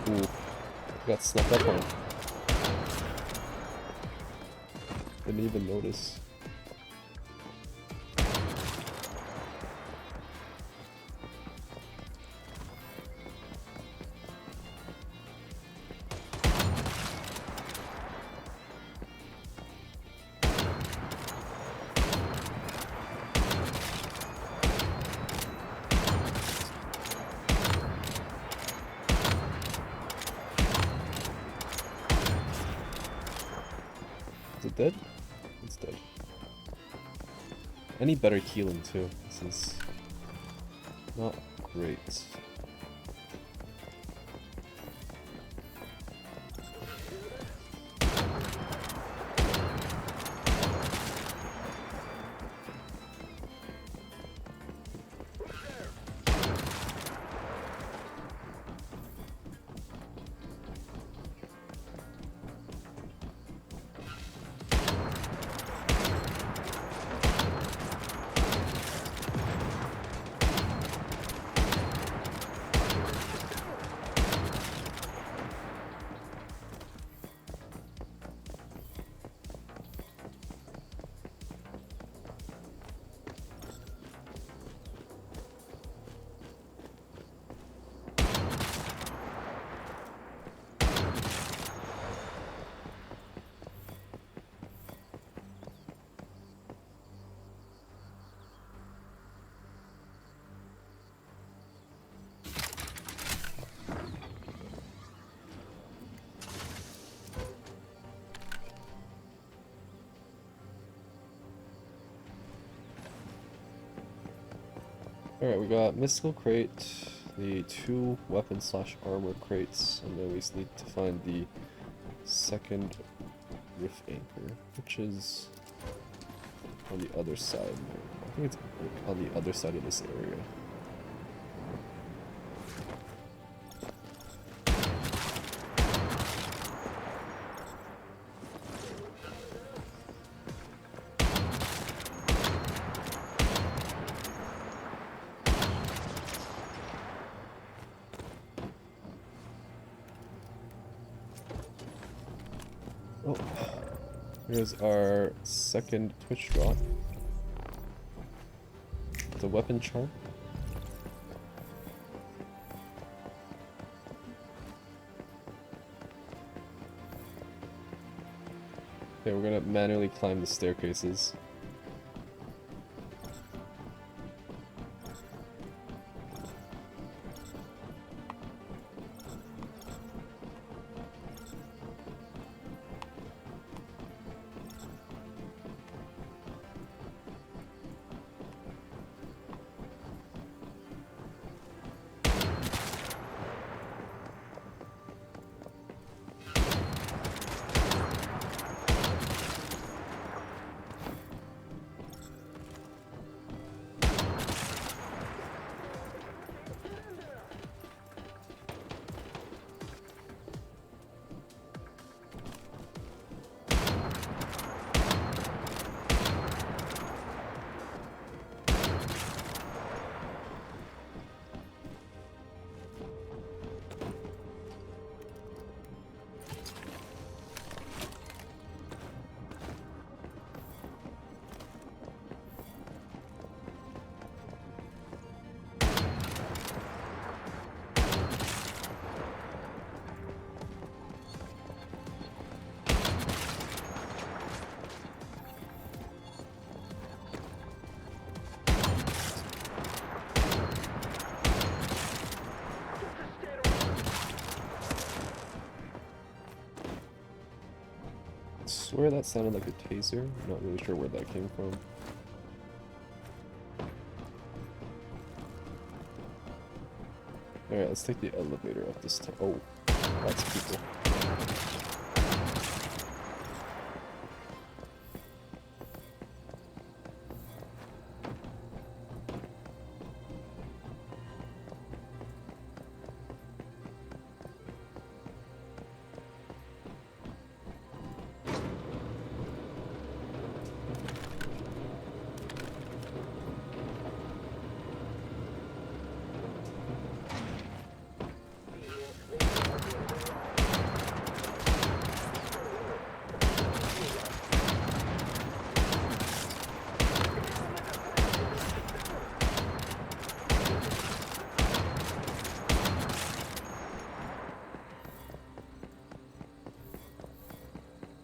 Ooh. Got snuck up on. Didn't even notice. Is it dead? It's dead. I need better healing too. This is not great. Alright, we got Mystical Crate, the 2 weapon / armor crates, and then we just need to find the second Rift Anchor, which is on the other side. I think it's on the other side of this area. Oh, Here's our second Twitch drop. The weapon charm. Okay, we're gonna manually climb the staircases. I swear that sounded like a taser. I'm not really sure where that came from. Alright, let's take the elevator up this time. Oh, lots of people.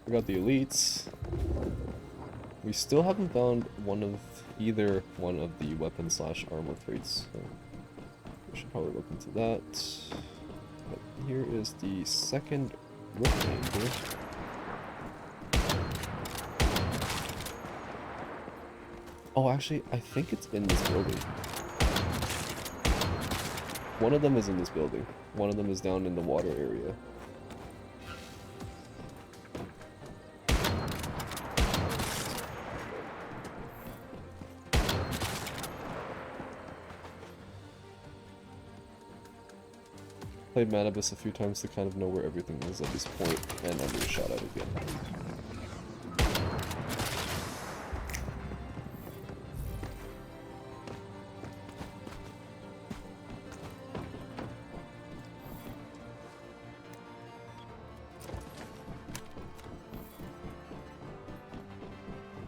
We got the elites. We still haven't found either one of the weapon / armor crates. So we should probably look into that. But here is the second rift anchor. Oh, actually, I think it's in this building. One of them is in this building. One of them is down in the water area. Played Manibus a few times to kind of know where everything is at this point, and I'm being shot at again.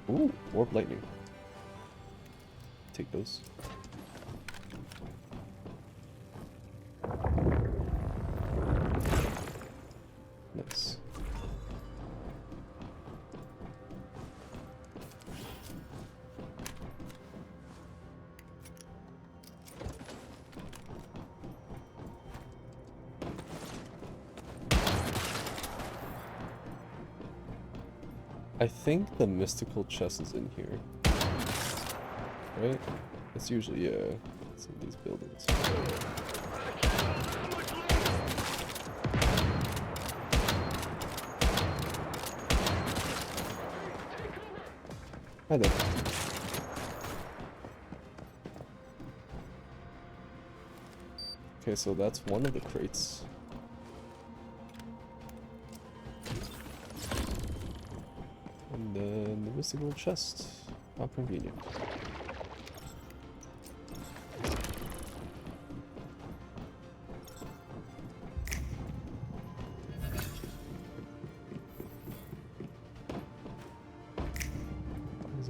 Ooh, orb lightning. Take those. Nice. I think the mystical chest is in here. Right? It's usually, yeah, it's in these buildings. Hi there. Okay, so that's one of the crates. And then the mystical chest. How convenient.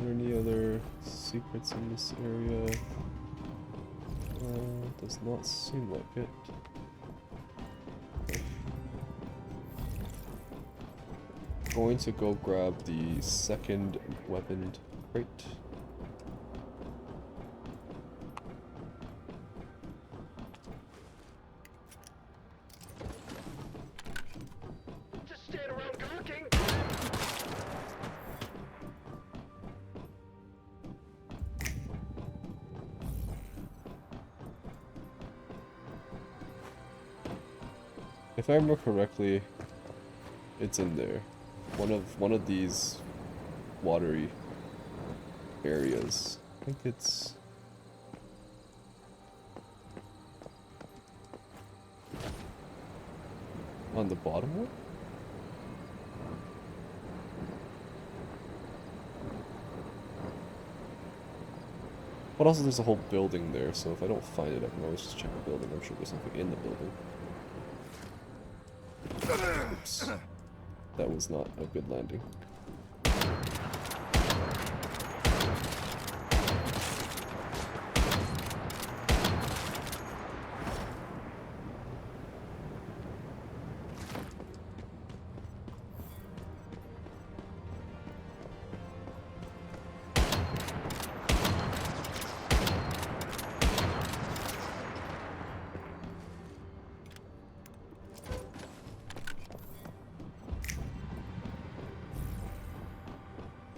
there any other secrets in this area? Does not seem like it. Going to go grab the second weapon crate. Just stand around gawking. If I remember correctly, it's in there. One of these watery areas. I think it's on the bottom one? But also there's a whole building there, so if I don't find it, I can always just check the building. I'm sure there's something in the building. Oops. That was not a good landing.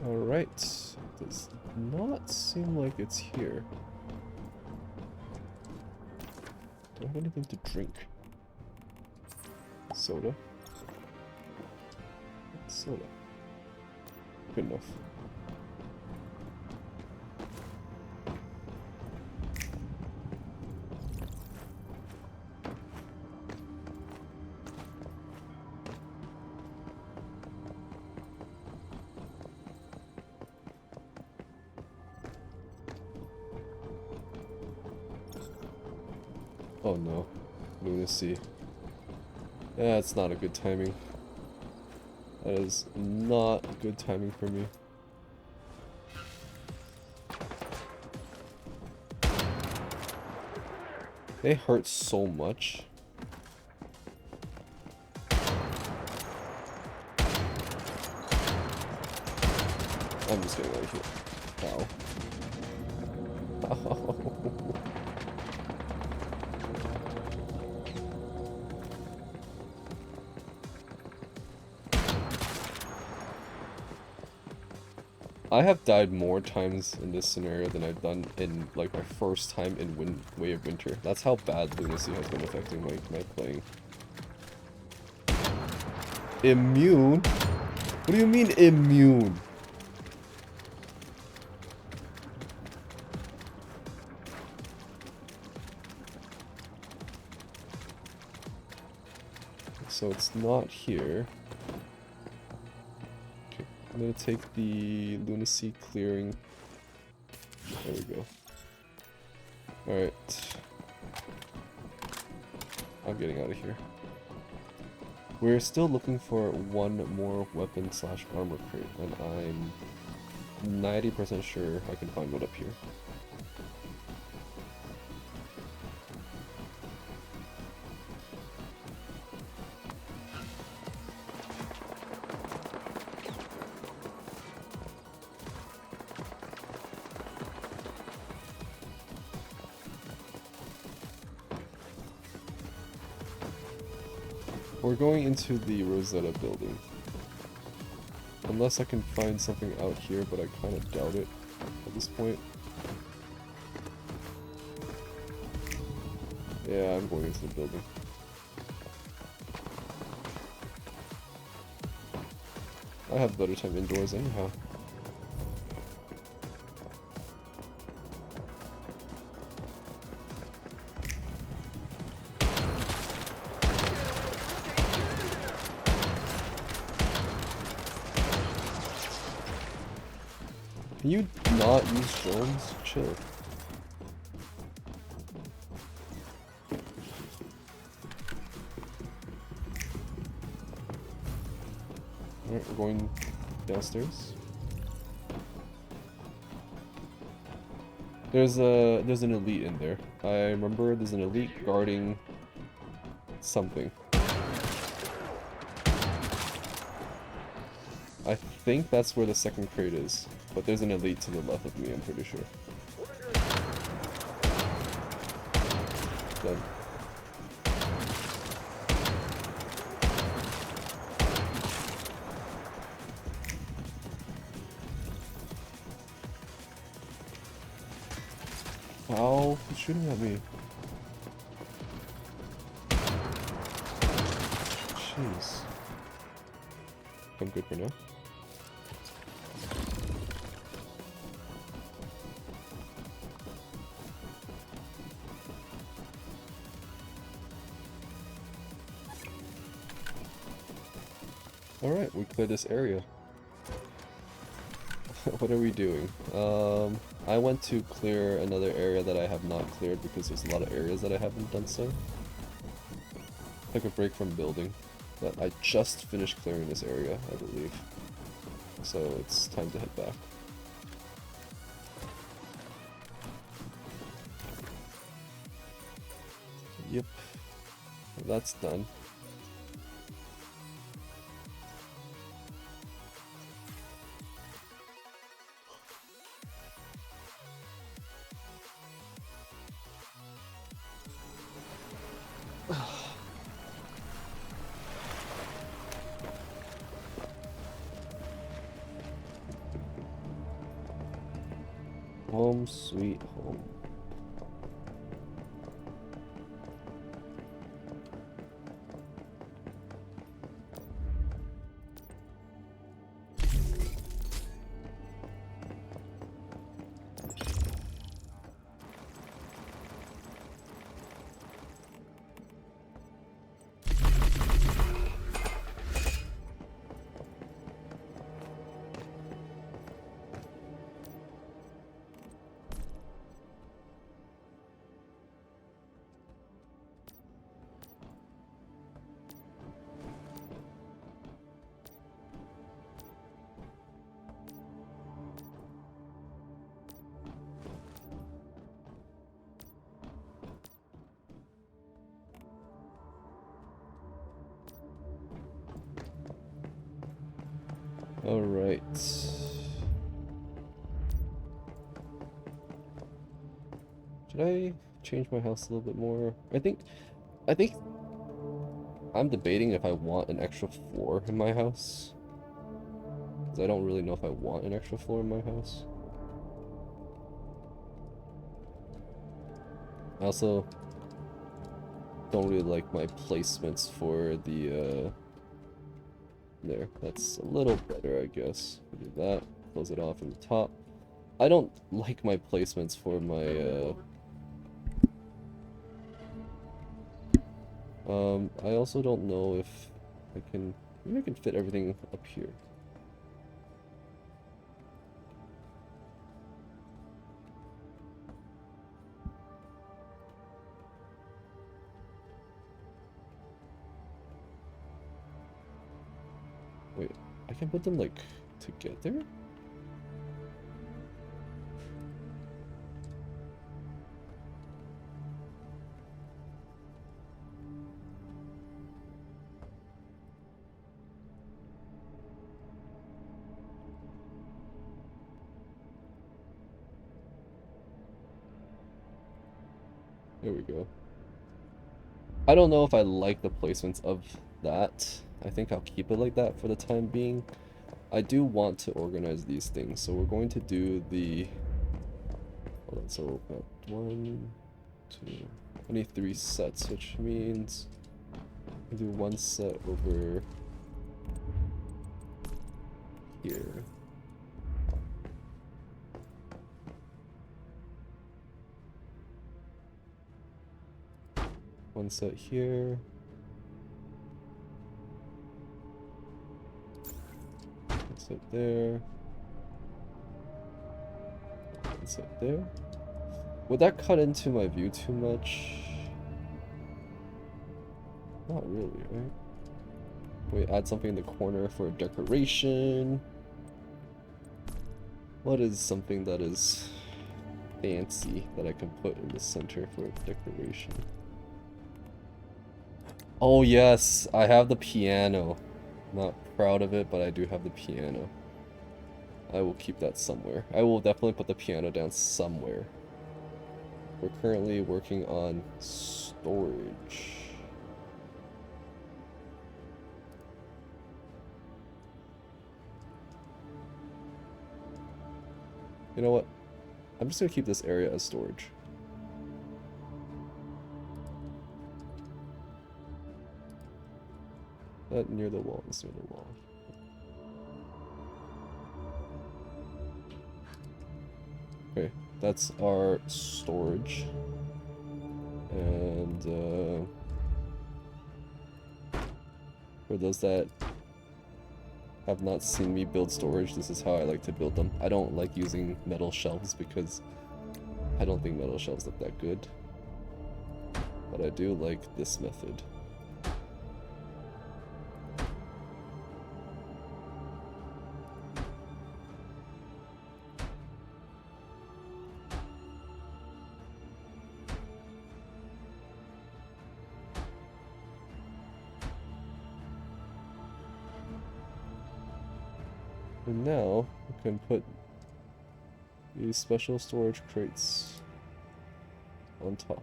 Alright, does not seem like it's here. Do I have anything to drink? Soda? Soda. Good enough. Oh no, lunacy. Yeah, it's not a good timing. That is not good timing for me. They hurt so much. I'm just getting out of here. Ow. Ow. I have died more times in this scenario than I've done in, like, my first time in Way of Winter. That's how bad lunacy has been affecting my playing. Immune? What do you mean immune? So it's not here. I'm gonna take the lunacy clearing. There we go. Alright. I'm getting out of here. We're still looking for one more weapon slash armor crate, and I'm 90% sure I can find one up here. We're going into the Rosetta building. Unless I can find something out here, but I kind of doubt it at this point. Yeah, I'm going into the building. I have better time indoors anyhow. Can you not use drones? Chill. Alright, we're going downstairs. There's an elite in there. I remember there's an elite guarding something. I think that's where the second crate is, but there's an elite to the left of me, I'm pretty sure. Done. Ow, he's shooting at me. Jeez. I'm good for now. Alright, we cleared this area. What are we doing? I went to clear another area that I have not cleared because there's a lot of areas that I haven't done so. Took a break from building, but I just finished clearing this area, I believe. So it's time to head back. Yep, that's done. Home sweet home. Alright. Should I change my house a little bit more? I think I'm debating if I want an extra floor in my house. Because I don't really know if I want an extra floor in my house. I also don't really like my placements for the there. That's a little better, I guess. Do that. Close it off from the top. I don't like my placements for my I also don't know if I can, maybe I can fit everything up here. Wait, I can put them like together? There we go. I don't know if I like the placements of that. I think I'll keep it like that for the time being. I do want to organize these things, so we're going to do the... Hold on, so about 1, 2... I need 3 sets, which means I'll do 1 set over here. One set here. One set there. One set there. Would that cut into my view too much? Not really, right? Wait, add something in the corner for decoration. What is something that is fancy that I can put in the center for decoration. Oh yes, I have the piano. Not proud of it, but I do have the piano. I will keep that somewhere. I will definitely put the piano down somewhere. We're currently working on storage. You know what? I'm just gonna keep this area as storage. That near the wall, it's near the wall. Okay, that's our storage. And for those that have not seen me build storage, this is how I like to build them. I don't like using metal shelves because I don't think metal shelves look that good. But I do like this method. And now we can put these special storage crates on top.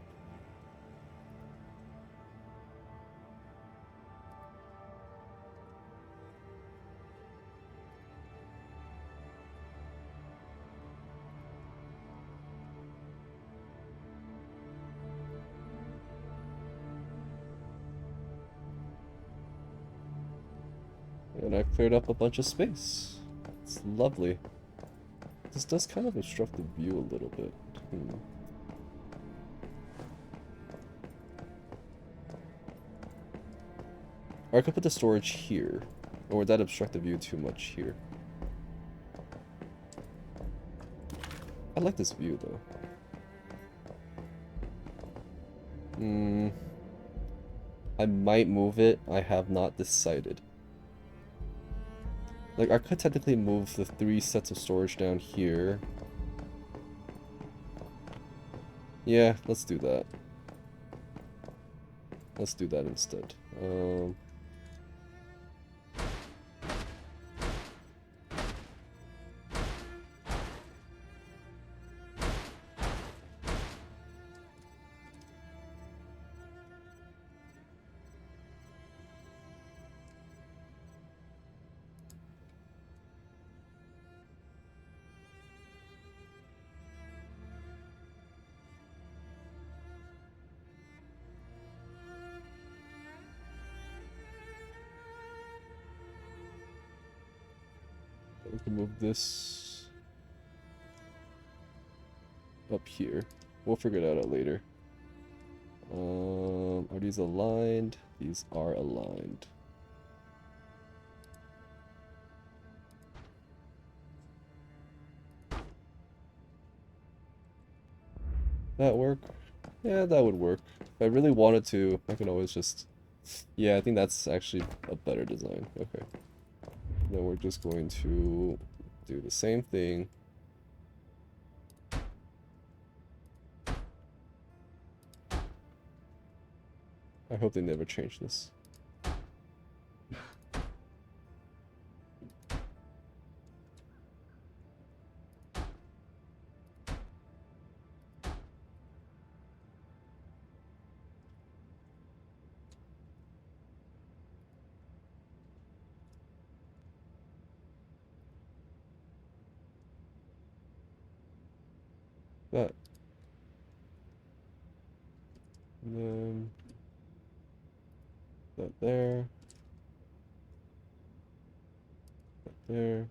And I cleared up a bunch of space. It's lovely. This does kind of obstruct the view a little bit. Or I could put the storage here. Or would that obstruct the view too much here? I like this view though. I might move it. I have not decided. Like, I could technically move the 3 sets of storage down here. Yeah, let's do that. Let's do that instead. We can move this up here. We'll figure that out later. Are these aligned? These are aligned. That work? Yeah, that would work. If I really wanted to, I can always just... Yeah, I think that's actually a better design. Okay. Then we're just going to do the same thing. I hope they never change this. That. And then that there. That there.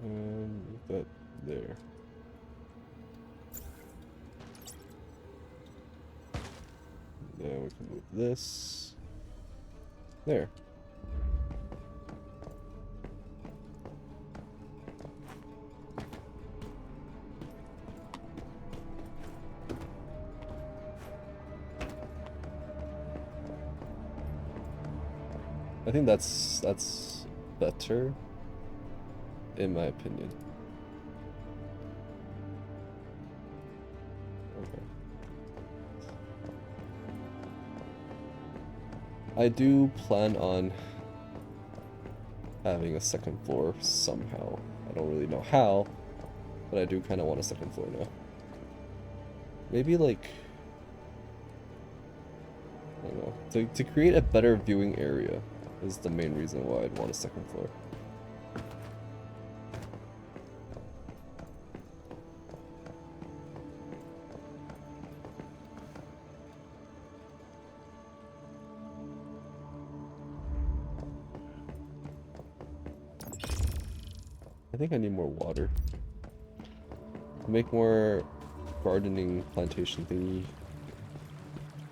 And that there. Then we can move this there. I think that's better, in my opinion. I do plan on having a second floor somehow. I don't really know how, but I do kind of want a second floor now. Maybe like, I don't know, to create a better viewing area is the main reason why I'd want a second floor. I think I need more water. To make more gardening plantation thingy,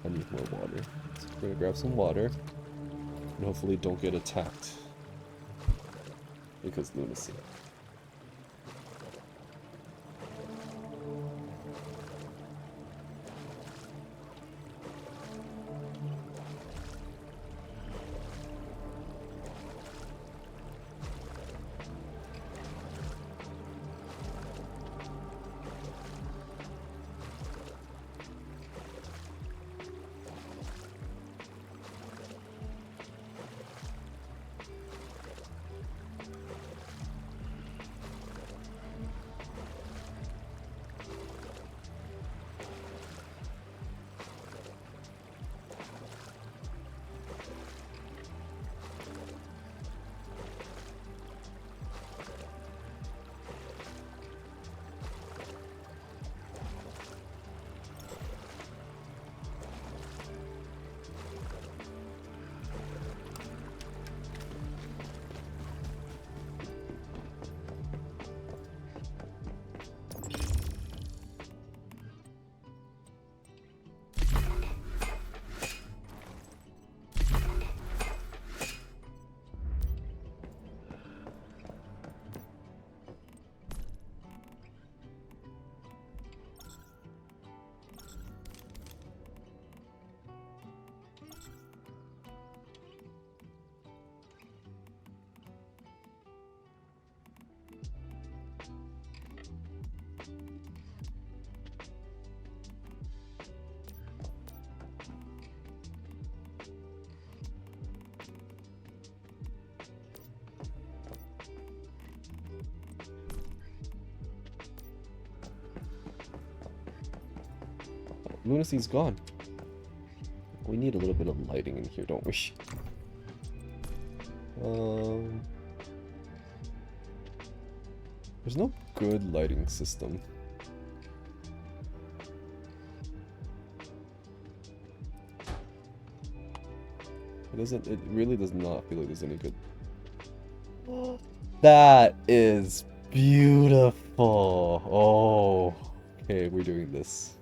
I need more water. So we're gonna grab some water and hopefully don't get attacked because lunacy. Lunacy's gone. We need a little bit of lighting in here, don't we? There's no good lighting system. It really does not feel like there's any good. That is beautiful. Oh, okay, we're doing this.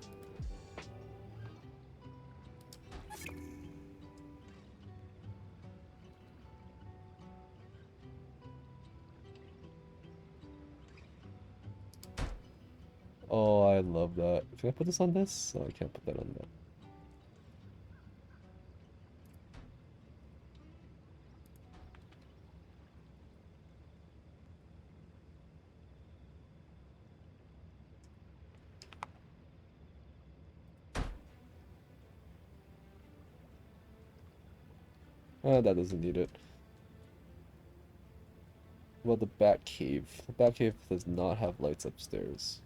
Oh, I love that. Can I put this on this? Oh, I can't put that on that. That doesn't need it. Well, the Bat Cave. The Bat Cave does not have lights upstairs.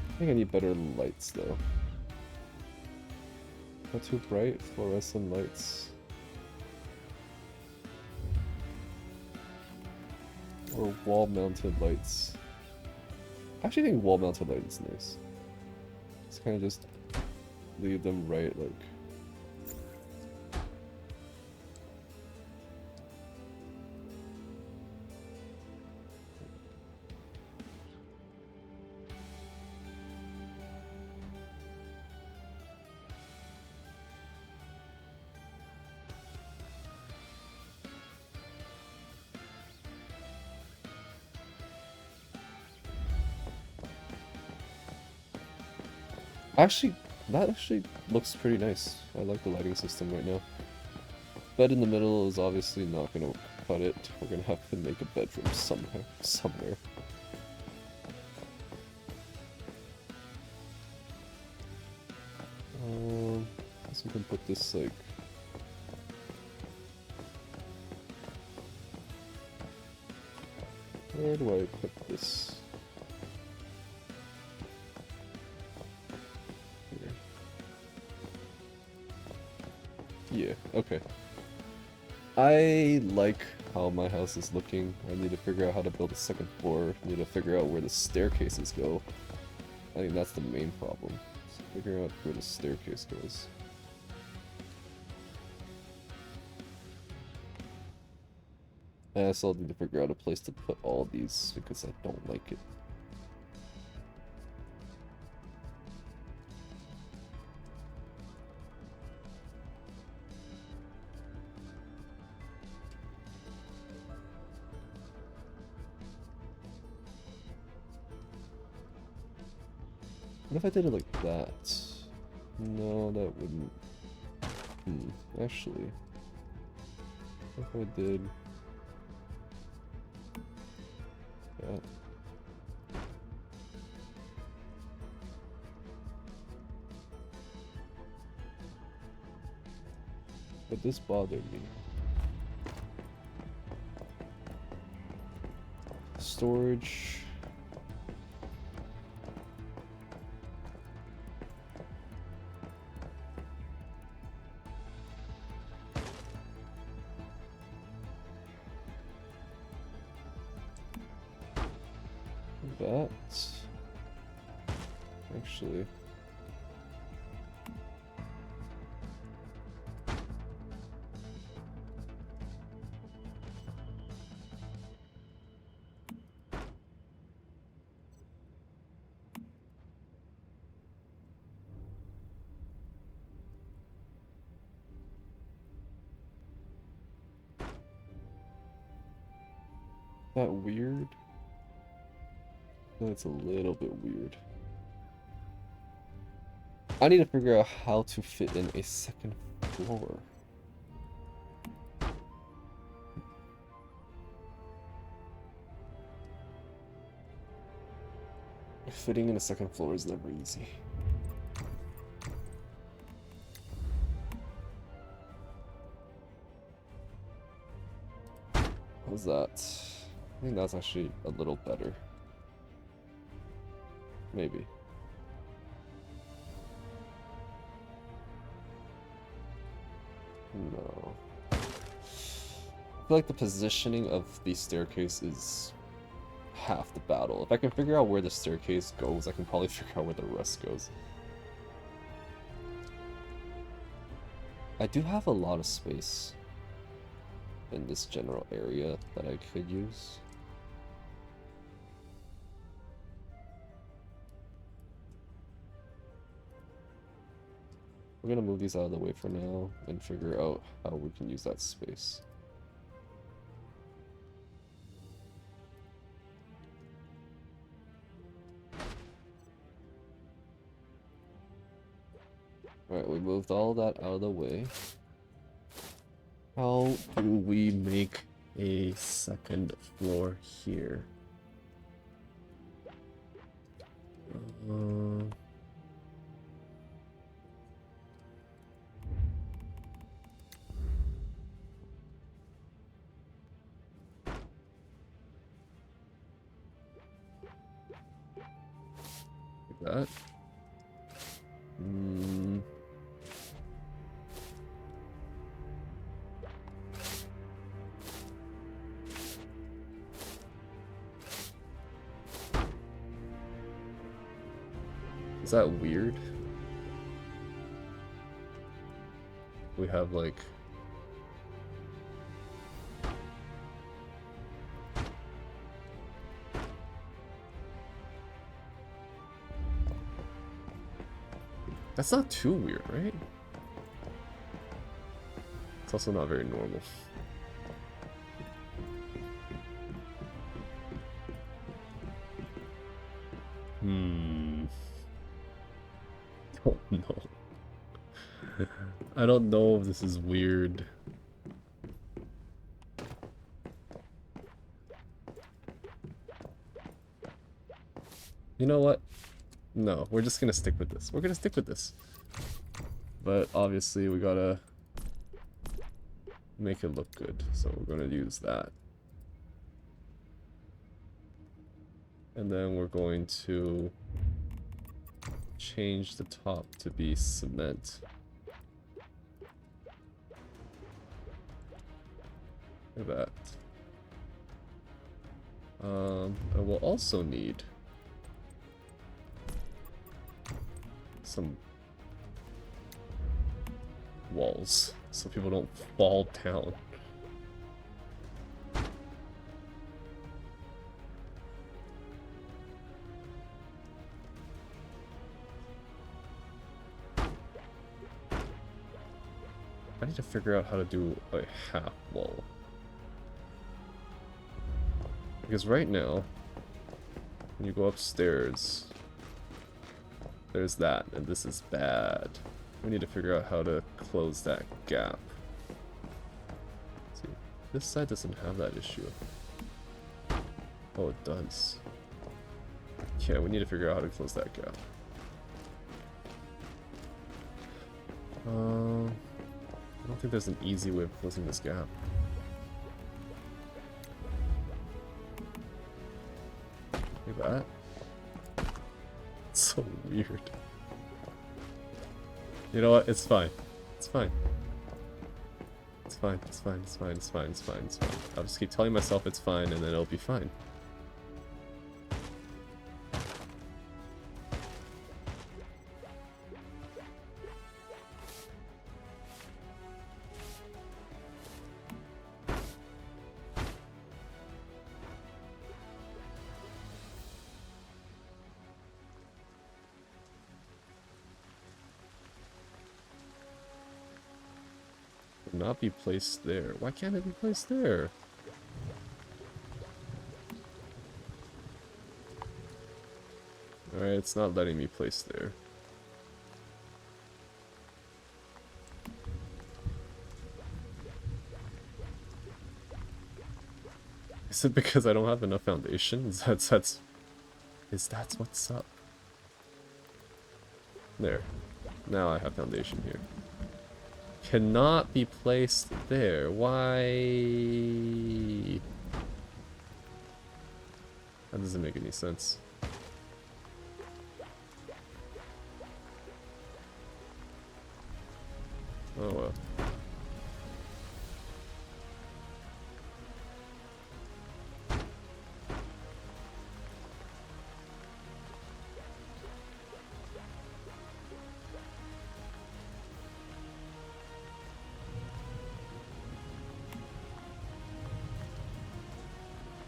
I think I need better lights though. Not too bright, fluorescent lights. Or wall-mounted lights. I actually think wall-mounted light is nice. Just kind of just leave them right, like. Actually, that actually looks pretty nice. I like the lighting system right now. Bed in the middle is obviously not gonna cut it. We're gonna have to make a bedroom somewhere. I guess we can put this like. Where do I put this? Here. Yeah, okay. I like how my house is looking. I need to figure out how to build a second floor. I need to figure out where the staircases go. I think that's the main problem. Figuring out where the staircase goes. I also need to figure out a place to put all these because I don't like it. What if I did it like that? No, that wouldn't. Actually. What if I did that? But this bothered me. Storage. That. Actually. That weird? That's a little bit weird. I need to figure out how to fit in a second floor. Fitting in a second floor is never easy. How's that? I think that's actually a little better. Maybe. No. I feel like the positioning of the staircase is half the battle. If I can figure out where the staircase goes, I can probably figure out where the rest goes. I do have a lot of space in this general area that I could use. We're gonna move these out of the way for now and figure out how we can use that space. Alright, we moved all that out of the way. How do we make a second floor here? Like that. Is that weird? We have like that's not too weird, right? It's also not very normal. Oh no. I don't know if this is weird. You know what? No, we're just gonna stick with this. We're gonna stick with this. But obviously we gotta make it look good, so we're gonna use that. And then we're going to change the top to be cement. Look at that. I will also need some walls so people don't fall down. I need to figure out how to do a half wall. Because right now, when you go upstairs, there's that, and this is bad. We need to figure out how to close that gap. Let's see, this side doesn't have that issue. Oh, it does. Yeah, we need to figure out how to close that gap. I don't think there's an easy way of closing this gap. Like that? It's so weird. You know what? It's fine. It's fine. It's fine. It's fine. It's fine. It's fine. It's fine. It's fine. I'll just keep telling myself it's fine, and then it'll be fine. Not be placed there. Why can't it be placed there? Alright, it's not letting me place there. Is it because I don't have enough foundation? Is that what's up? There. Now I have foundation here. Cannot be placed there. Why? That doesn't make any sense. Oh well.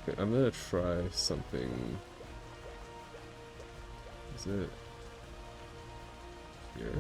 Okay, I'm gonna try something. Is it here?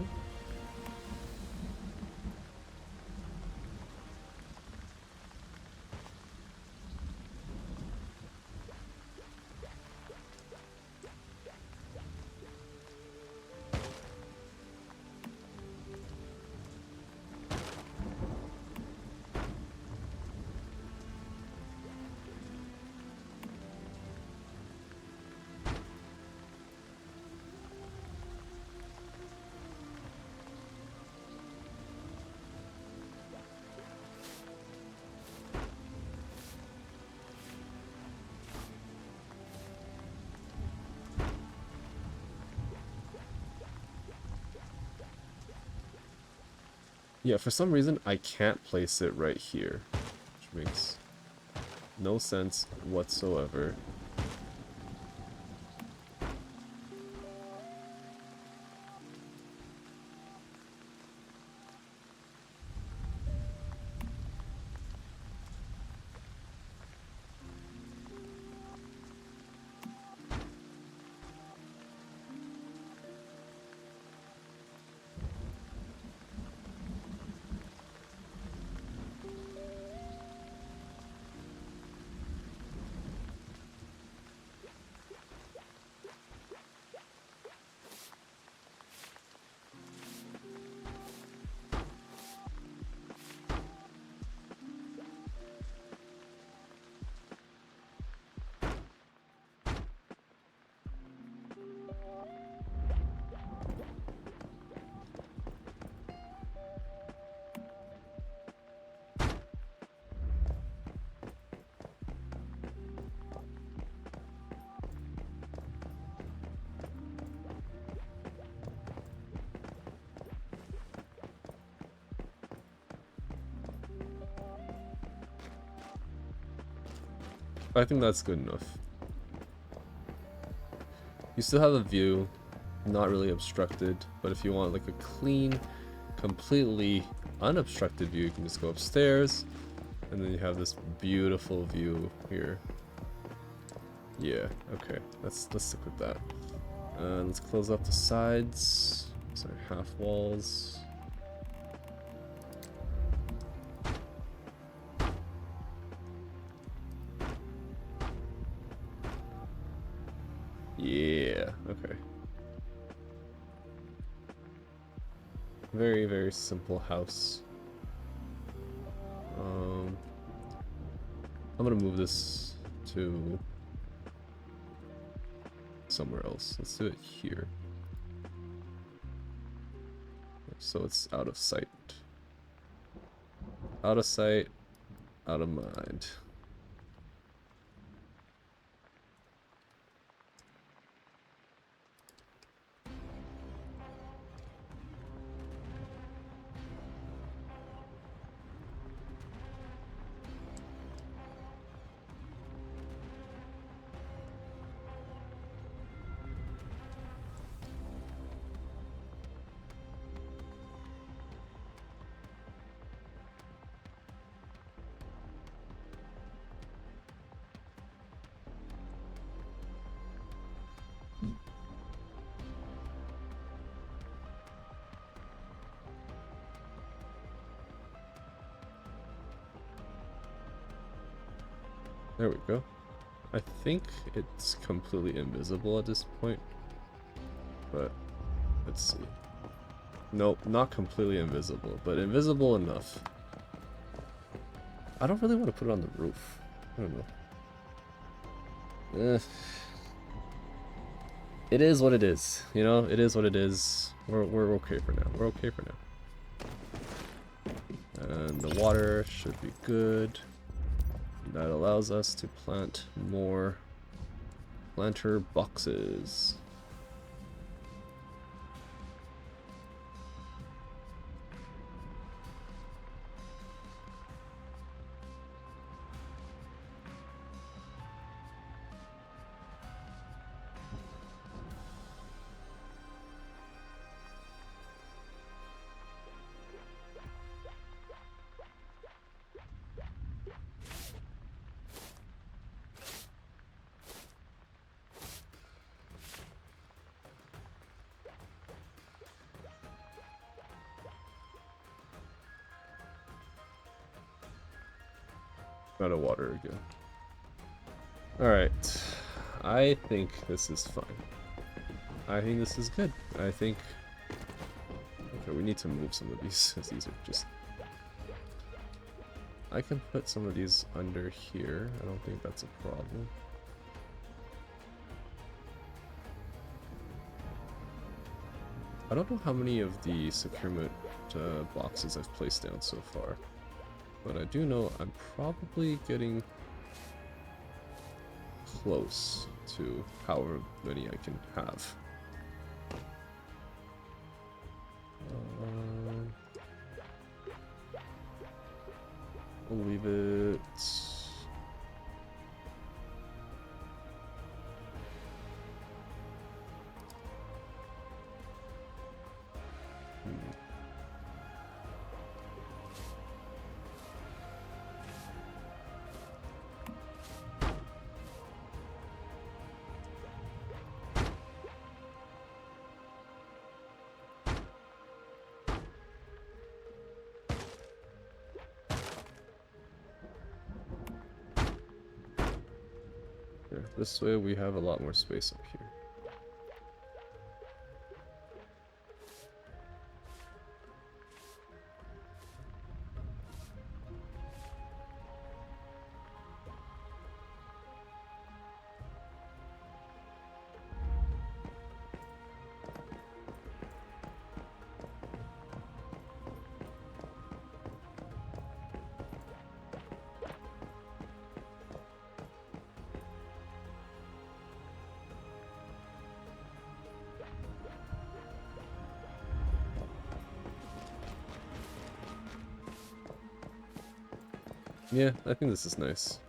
Yeah, for some reason I can't place it right here, which makes no sense whatsoever. I think that's good enough. You still have a view, not really obstructed, but if you want like a clean, completely unobstructed view, you can just go upstairs, and then you have this beautiful view here. Yeah, okay, let's stick with that. Let's close off the sides, sorry, half walls. Yeah, okay. Very, very simple house. I'm gonna move this to somewhere else. Let's do it here. So it's out of sight. Out of sight, out of mind. There we go. I think it's completely invisible at this point, but let's see. Nope, not completely invisible, but invisible enough. I don't really want to put it on the roof. I don't know. It is what it is, you know? It is what it is. We're okay for now. We're okay for now. And the water should be good. That allows us to plant more planter boxes. Out of water again. Alright. I think this is fine. I think this is good. I think... Okay, we need to move some of these, because these are just... I can put some of these under here. I don't think that's a problem. I don't know how many of the securement boxes I've placed down so far. But I do know I'm probably getting close to however many I can have. We'll leave it... This way we have a lot more space up here. Yeah, I think this is nice.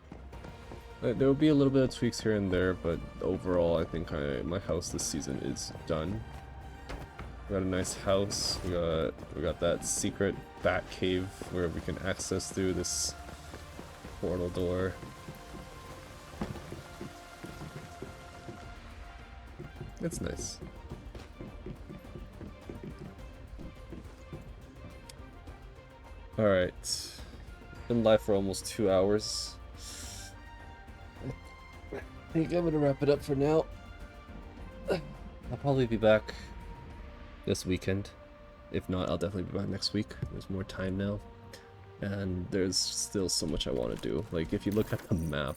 There will be a little bit of tweaks here and there, but overall, I think my house this season is done. We got a nice house. We got that secret bat cave where we can access through this portal door. It's nice. Alright. Been live for almost 2 hours. I think I'm gonna wrap it up for now. I'll probably be back this weekend. If not, I'll definitely be back next week. There's more time now. And there's still so much I want to do. Like, if you look at the map,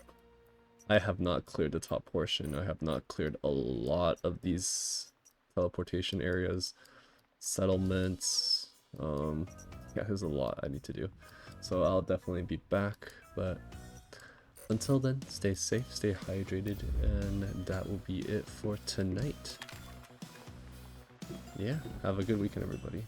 I have not cleared the top portion. I have not cleared a lot of these teleportation areas, settlements. Yeah, there's a lot I need to do. So I'll definitely be back, but until then, stay safe, stay hydrated, and that will be it for tonight. Yeah, have a good weekend, everybody.